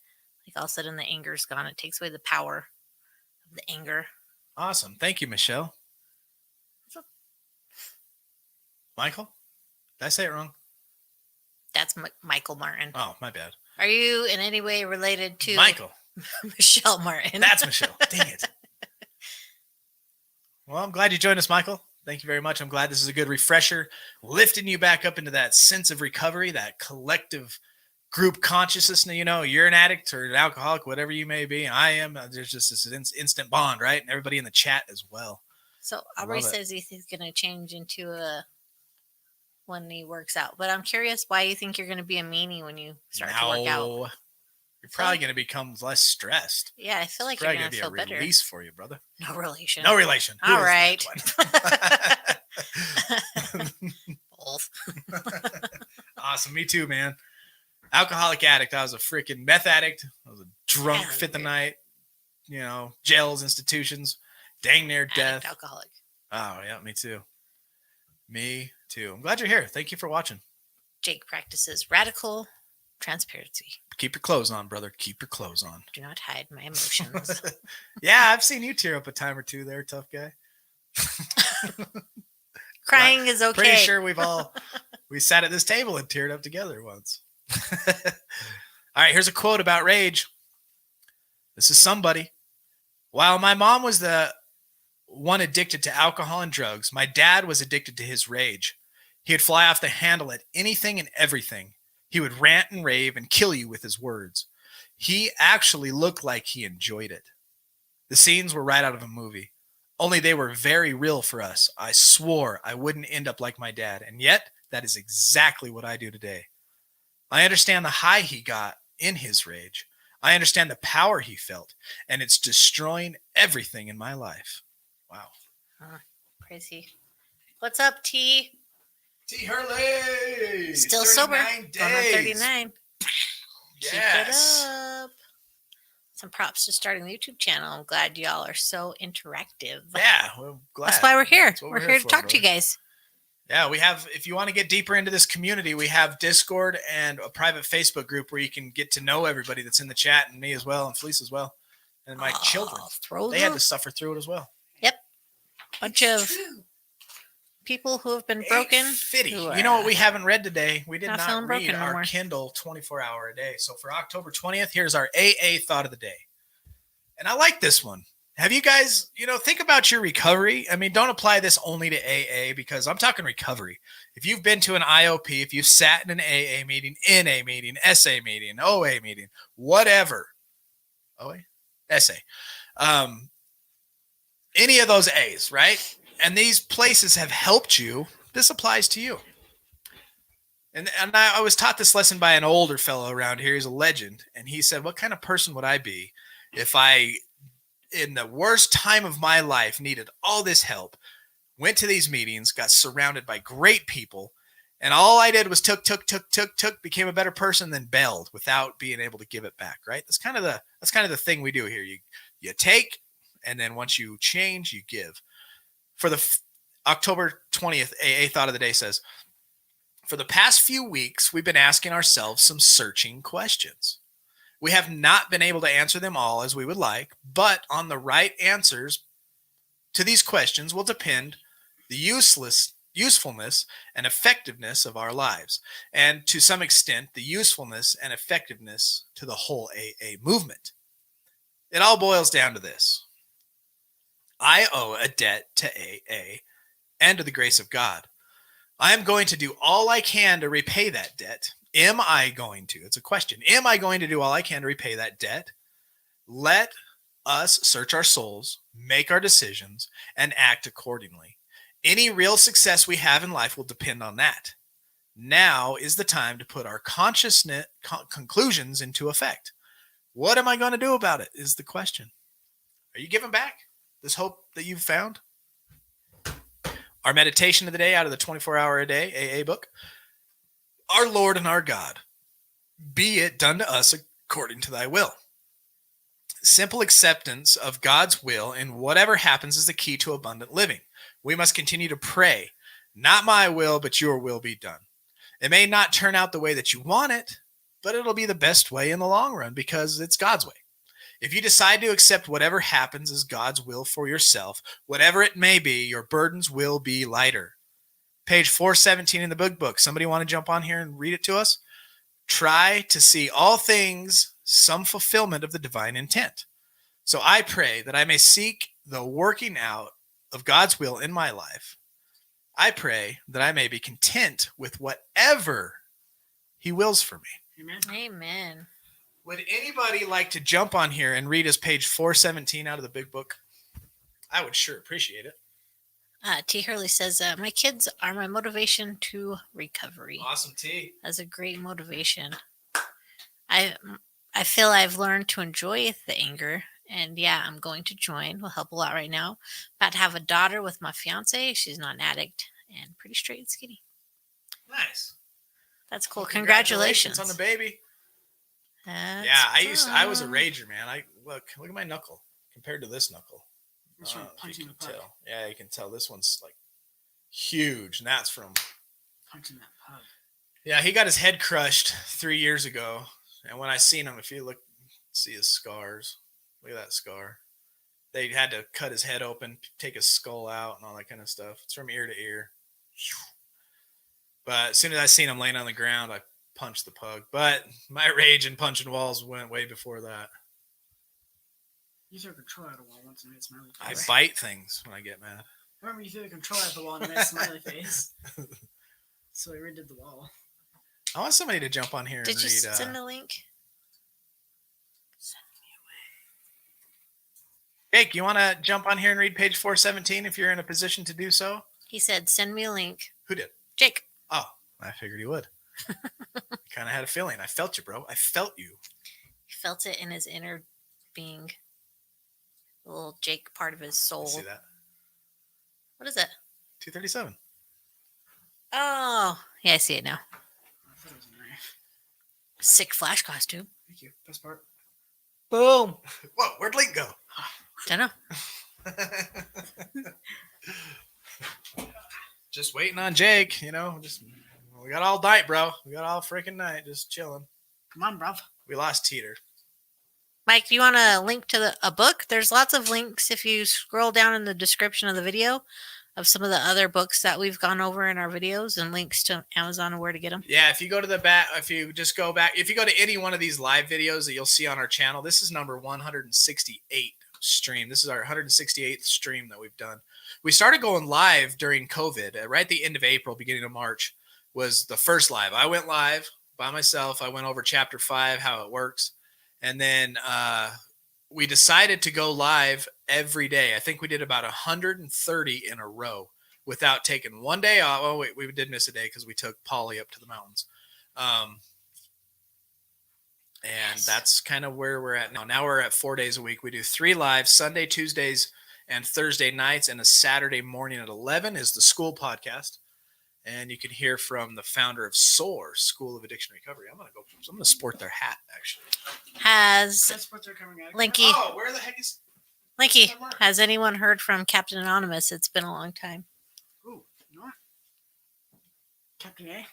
Like all of a sudden the anger's gone. It takes away the power of the anger. Awesome. Thank you, Michelle. Michael? Did I say it wrong? That's Michael Martin. Oh, my bad. Are you in any way related to Michael? Michelle Martin? That's Michelle. Dang it. Well, I'm glad you joined us, Michael. Thank you very much. I'm glad this is a good refresher, lifting you back up into that sense of recovery, that collective group consciousness. You're an addict or an alcoholic, whatever you may be. I am. There's just this instant bond, right? And everybody in the chat as well. So Aubrey says he's going to change into when he works out. But I'm curious why you think you're going to be a meanie when you start to work out. You're probably going to become less stressed. Yeah, I feel like you're going to feel better. Release for you, brother. No relation. No relation. All right. Both. Awesome. Me too, man. Alcoholic addict. I was a freaking meth addict. I was a drunk fit the night. Jails, institutions, dang near death. Alcoholic. Oh, yeah, me too. Me too. I'm glad you're here. Thank you for watching. Jake practices radical transparency. Keep your clothes on, brother. Keep your clothes on. Do not hide my emotions. Yeah, I've seen you tear up a time or two there, tough guy. Crying is okay. Pretty sure we sat at this table and teared up together once. All right, here's a quote about rage. This is somebody. While my mom was the one addicted to alcohol and drugs, my dad was addicted to his rage. He would fly off the handle at anything and everything. He would rant and rave and kill you with his words. He actually looked like he enjoyed it. The scenes were right out of a movie. Only they were very real for us. I swore I wouldn't end up like my dad, and yet that is exactly what I do today. I understand the high he got in his rage. I understand the power he felt, and it's destroying everything in my life. Wow. Crazy. What's up, T? T. Hurley! Still sober. Days. 39. Yes. Keep it up. Some props to starting the YouTube channel. I'm glad y'all are so interactive. Yeah, we're glad. That's why we're here. That's what We're here to for, talk to you brother. guys. Yeah, we have, if you want to get deeper into this community, we have Discord and a private Facebook group where you can get to know everybody that's in the chat, and me as well, and Felice as well, and my children. They had to suffer through it as well. Yep. Bunch of people who have been broken. You know what we haven't read today? We did Not not feeling read broken our anymore. Kindle 24-hour a day. So for October 20th, here's our AA thought of the day. And I like this one. Have you guys, think about your recovery. I mean, don't apply this only to AA because I'm talking recovery. If you've been to an IOP, if you've sat in an AA meeting, NA meeting, SA meeting, OA meeting, whatever. OA? SA. Any of those A's, right? And these places have helped you. This applies to you. And I was taught this lesson by an older fellow around here. He's a legend. And he said, what kind of person would I be if I, in the worst time of my life, needed all this help, went to these meetings, got surrounded by great people, and all I did was took, became a better person, then bailed without being able to give it back, right? That's kind of the thing we do here. You take, and then once you change, you give. For the October 20th AA Thought of the Day says, for the past few weeks, we've been asking ourselves some searching questions. We have not been able to answer them all as we would like, but on the right answers to these questions will depend the usefulness and effectiveness of our lives, and to some extent, the usefulness and effectiveness to the whole AA movement. It all boils down to this. I owe a debt to AA and to the grace of God. I am going to do all I can to repay that debt. Am I going to? It's a question. Am I going to do all I can to repay that debt? Let us search our souls, make our decisions, and act accordingly. Any real success we have in life will depend on that. Now is the time to put our consciousness conclusions into effect. What am I going to do about it is the question. Are you giving back this hope that you've found? Our meditation of the day out of the 24-hour a day AA book. Our Lord and our God, be it done to us according to thy will. Simple acceptance of God's will in whatever happens is the key to abundant living. We must continue to pray, not my will, but your will be done. It may not turn out the way that you want it, but it'll be the best way in the long run because it's God's way. If you decide to accept whatever happens as God's will for yourself, whatever it may be, your burdens will be lighter. Page 417 in the big book. Somebody want to jump on here and read it to us? Try to see all things some fulfillment of the divine intent. So I pray that I may seek the working out of God's will in my life. I pray that I may be content with whatever he wills for me. Amen. Amen. Would anybody like to jump on here and read us page 417 out of the big book? I would sure appreciate it. T. Hurley says, my kids are my motivation to recovery. Awesome, T. That's a great motivation. I feel I've learned to enjoy the anger. And yeah, I'm going to join. Will help a lot right now. About to have a daughter with my fiance. She's not an addict and pretty straight and skinny. Nice. That's cool. Well, congratulations on the baby. That's I was a fun. rager, man. Look at my knuckle compared to this knuckle. That's from You punching can the pug. tell. Yeah, you can tell this one's like huge, and that's from Punching that pug. Yeah, he got his head crushed 3 years ago. And when I seen him, if you look, see his scars. Look at that scar. They had to cut his head open, take his skull out, and all that kind of stuff. It's from ear to ear. But as soon as I seen him laying on the ground, I punched the pug. But my rage and punching walls went way before that. You threw a control at a wall once and made a smiley I face. bite things when I get mad. Remember you threw the control at the wall and made a smiley face. So he redid the wall. I want somebody to jump on here Did and you read. send a link? Jake, you want to jump on here and read page 417 if you're in a position to do so? He said, send me a link. Who did? Jake. Oh, I figured he would. Kind of had a feeling. I felt you, bro. I felt you. He felt it in his inner being. The little Jake part of his soul. See that? What is that? 237. Oh, yeah, I see it now. I thought it was a knife. Sick Flash costume. Thank you. Best part. Boom. Whoa, where'd Link go? Don't know. Just waiting on Jake, we got all night, bro. We got all freaking night just chilling. Come on, bro. We lost Teeter. Mike, do you want a link to a book? There's lots of links if you scroll down in the description of the video of some of the other books that we've gone over in our videos and links to Amazon and where to get them. Yeah, if you go to the back, if you just go back, if you go to any one of these live videos that you'll see on our channel, this is number 168 stream. This is our 168th stream that we've done. We started going live during COVID, right at the end of April, beginning of March was the first live. I went live by myself. I went over chapter 5, how it works. And then we decided to go live every day. I think we did about 130 in a row without taking one day off. Oh, wait, we did miss a day because we took Polly up to the mountains. And that's kind of where we're at now. Now we're at 4 days a week. We do 3 lives, Sunday, Tuesdays, and Thursday nights. And a Saturday morning at 11 is the school podcast. And you can hear from the founder of SOAR, School of Addiction Recovery. I'm going to sport their hat, actually. That's what they're coming out. Linky, Oh, where the heck is... Linky, has anyone heard from Captain Anonymous? It's been a long time. Ooh, you know what? Captain A.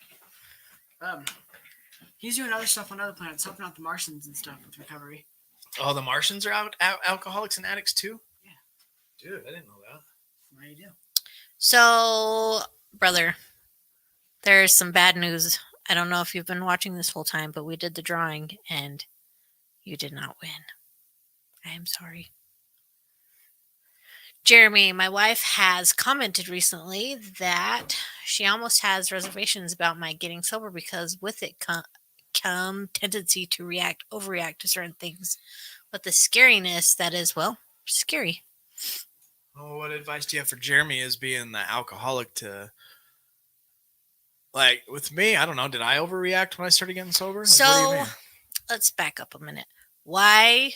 He's doing other stuff on other planets, helping out the Martians and stuff with recovery. Oh, the Martians are out alcoholics and addicts too? Yeah. Dude, I didn't know that. What do you do? So, brother, there's some bad news. I don't know if you've been watching this whole time, but we did the drawing and you did not win. I am sorry. Jeremy, my wife has commented recently that she almost has reservations about my getting sober because with it come tendency to overreact to certain things. But the scariness that is, well, scary. Oh, what advice do you have for Jeremy as being the alcoholic to... Like, with me, I don't know. Did I overreact when I started getting sober? Like, what do you So, mean? let's back up a minute. Why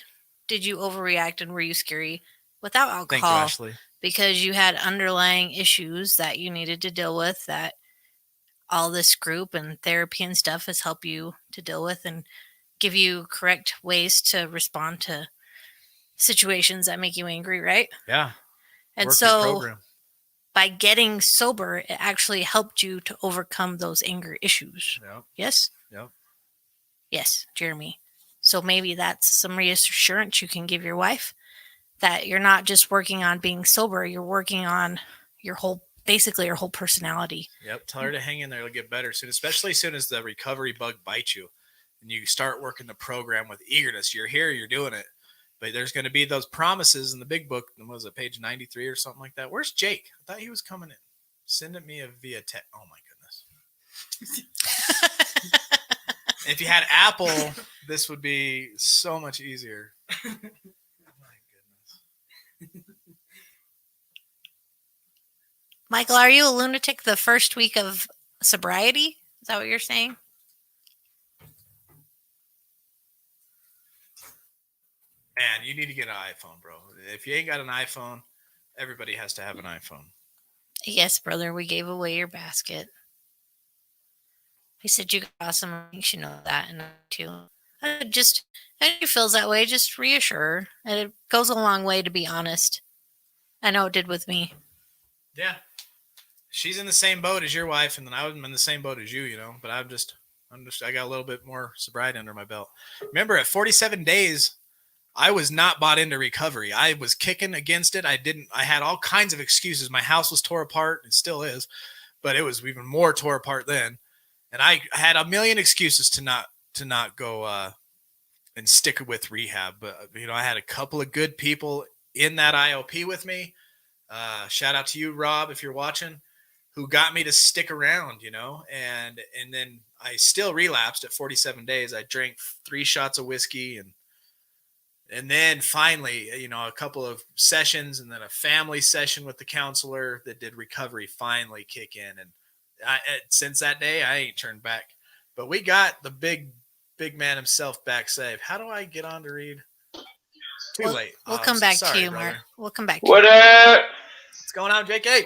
did you overreact and were you scary without Thank you, alcohol? Ashley. Because you had underlying issues that you needed to deal with that all this group and therapy and stuff has helped you to deal with and give you correct ways to respond to situations that make you angry, right? Yeah. And Work your so program. by getting sober, it actually helped you to overcome those anger issues. Yep. Yes? Yep. Yes, Jeremy. So maybe that's some reassurance you can give your wife that you're not just working on being sober, you're working on basically your whole personality. Yep. Tell her to hang in there. It'll get better soon, especially as soon as the recovery bug bites you and you start working the program with eagerness. You're here, you're doing it. But there's going to be those promises in the big book. Was it page 93 or something like that? Where's Jake? I thought he was coming in. Send it me via text. Oh, my goodness. If you had Apple, this would be so much easier. My goodness. Michael, are you a lunatic the first week of sobriety? Is that what you're saying? Man, you need to get an iPhone, bro. If you ain't got an iPhone, everybody has to have an iPhone. Yes, brother. We gave away your basket. He said you got awesome. You should know that. And too. Just, if she feels that way, just reassure her. And it goes a long way to be honest. I know it did with me. Yeah. She's in the same boat as your wife, and then I was in the same boat as you, But I got a little bit more sobriety under my belt. Remember, at 47 days, I was not bought into recovery. I was kicking against it. I had all kinds of excuses. My house was tore apart. It still is, but it was even more tore apart then. And I had a million excuses to not go and stick with rehab. But, I had a couple of good people in that IOP with me. Shout out to you, Rob, if you're watching, who got me to stick around, and then I still relapsed at 47 days. I drank 3 shots of whiskey and then finally, a couple of sessions and then a family session with the counselor that did recovery finally kick in. And since that day, I ain't turned back. But we got the big man himself back safe. How do I get on to read? Too late. We'll come back to you, brother. Mark. We'll come back to What you. up? What's going on, JK?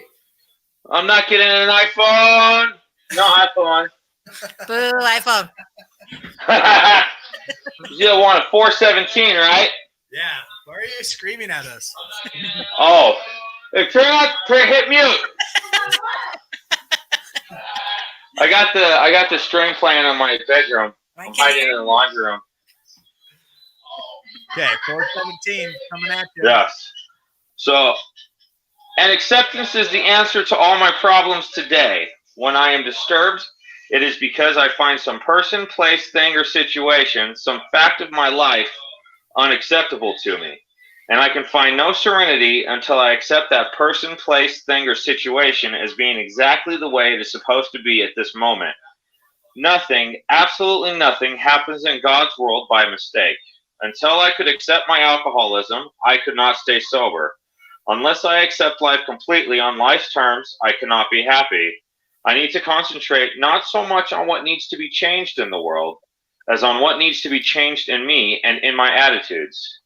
I'm not getting an iPhone. No iPhone. Boo, iPhone. You want a 417, right? Yeah. Why are you screaming at us? Oh. Hey, hit mute. I got the string playing in my bedroom. I'm hiding in the laundry room. Okay, 417 coming at you. Yes. So, and acceptance is the answer to all my problems today. When I am disturbed, it is because I find some person, place, thing, or situation, some fact of my life, unacceptable to me. And I can find no serenity until I accept that person, place, thing, or situation as being exactly the way it is supposed to be at this moment. Nothing, absolutely nothing, happens in God's world by mistake. Until I could accept my alcoholism, I could not stay sober. Unless I accept life completely on life's terms, I cannot be happy. I need to concentrate not so much on what needs to be changed in the world, as on what needs to be changed in me and in my attitudes.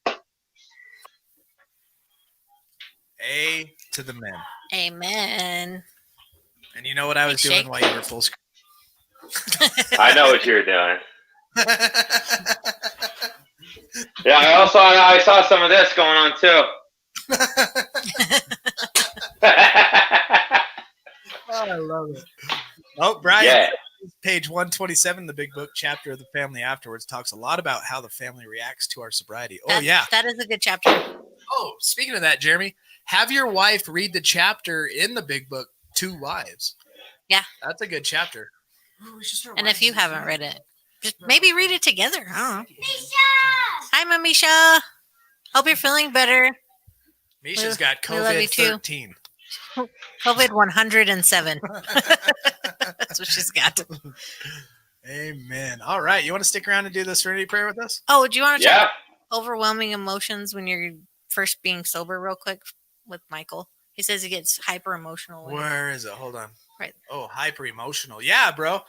A to the men. Amen. And you know what I was doing while you were full screen? I know what you're doing. Yeah, I saw some of this going on too. Oh, I love it. Oh, Brian, Yeah. page 127, the big book chapter of the family afterwards talks a lot about how the family reacts to our sobriety. Oh, yeah. That is a good chapter. Oh, speaking of that, Jeremy, have your wife read the chapter in the big book, Two Wives. Yeah. That's a good chapter. Oh, we should start And if writing you this haven't down. read it, just maybe read it together. I don't know. Misha! Hi, Mamisha. Hope you're feeling better. Misha's got we love you too. COVID-13. COVID 107. That's what she's got. Amen. All right. You want to stick around and do the serenity prayer with us? Oh, do you want to Yeah. talk about overwhelming emotions when you're first being sober real quick with Michael? He says he gets hyper emotional. Where is it? Hold on. Right. Oh, hyper emotional. Yeah, bro.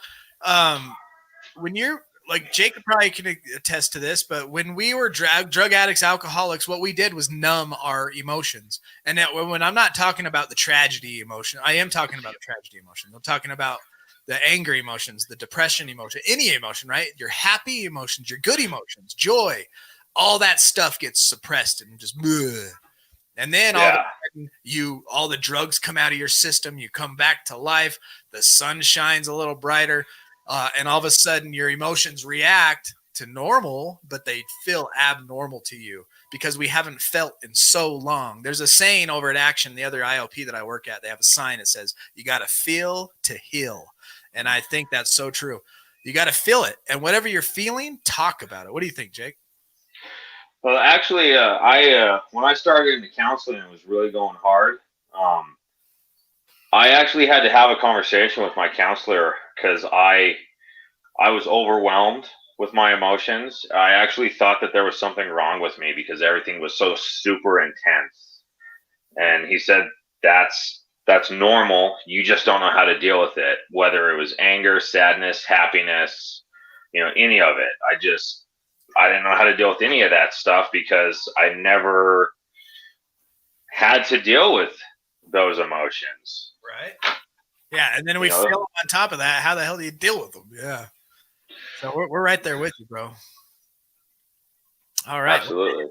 When you're like Jacob probably can attest to this, but when we were drug addicts, alcoholics, what we did was numb our emotions. And that, when I'm not talking about the tragedy emotion, I am talking about the tragedy emotion. I'm talking about the anger emotions, the depression emotion, any emotion, right? Your happy emotions, your good emotions, joy, all that stuff gets suppressed and just bleh. And then all of a sudden, all the drugs come out of your system. You come back to life. The sun shines a little brighter. And all of a sudden, your emotions react to normal, but they feel abnormal to you because we haven't felt in so long. There's a saying over at Action, the other ILP that I work at, they have a sign that says, you got to feel to heal. And I think that's so true. You got to feel it. And whatever you're feeling, talk about it. What do you think, Jake? Well, actually, when I started into counseling, it was really going hard. I actually had to have a conversation with my counselor because I was overwhelmed with my emotions. I actually thought that there was something wrong with me because everything was so super intense. And he said, that's normal. You just don't know how to deal with it, whether it was anger, sadness, happiness, any of it. I didn't know how to deal with any of that stuff because I never had to deal with those emotions. Right. Yeah. And then we feel on top of that. How the hell do you deal with them? Yeah. So we're right there with you, bro. All right. Absolutely.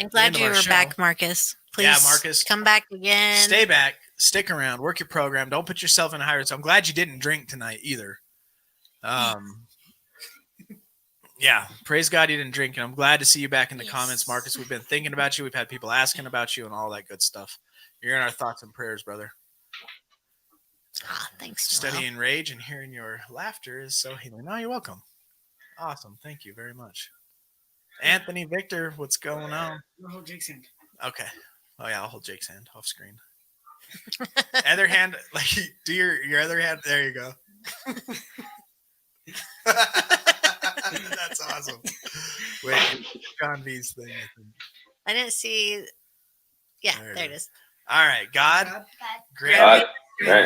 I'm glad you were back, Marcus. Please, yeah, Marcus, come back again. Stay back. Stick around. Work your program. Don't put yourself in a high risk. I'm glad you didn't drink tonight either. Yeah, praise God you didn't drink. And I'm glad to see you back in the comments, Marcus. We've been thinking about you. We've had people asking about you and all that good stuff. You're in our thoughts and prayers, brother. Thanks. Studying rage and hearing your laughter is so healing. No, you're welcome. Awesome. Thank you very much. Anthony, Victor, what's going on? I'll hold Jake's hand. Okay. Oh, yeah, I'll hold Jake's hand off screen. Other hand, like, do your other hand. There you go. That's awesome. Wait, John V's thing. I didn't see. Yeah, there it is. All right, God, grant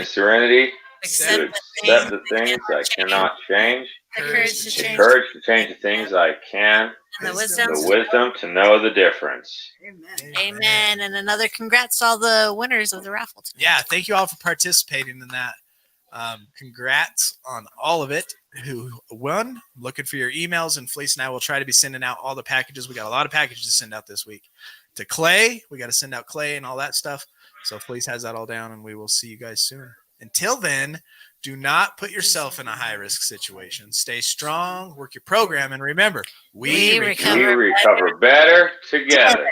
serenity accept to accept the things I cannot change, the courage to change the things I can, and the wisdom to know the difference. Amen. And another congrats to all the winners of the raffle tonight. Yeah, thank you all for participating in that. Congrats on all of it who won. Looking for your emails, and Felice and I will try to be sending out all the packages. We got a lot of packages to send out this week. To Clay, we got to send out Clay and all that stuff. So Felice has that all down, and we will see you guys soon. Until then, Do not put yourself in a high-risk situation. Stay strong, work your program, and remember, we We recover. We recover better together.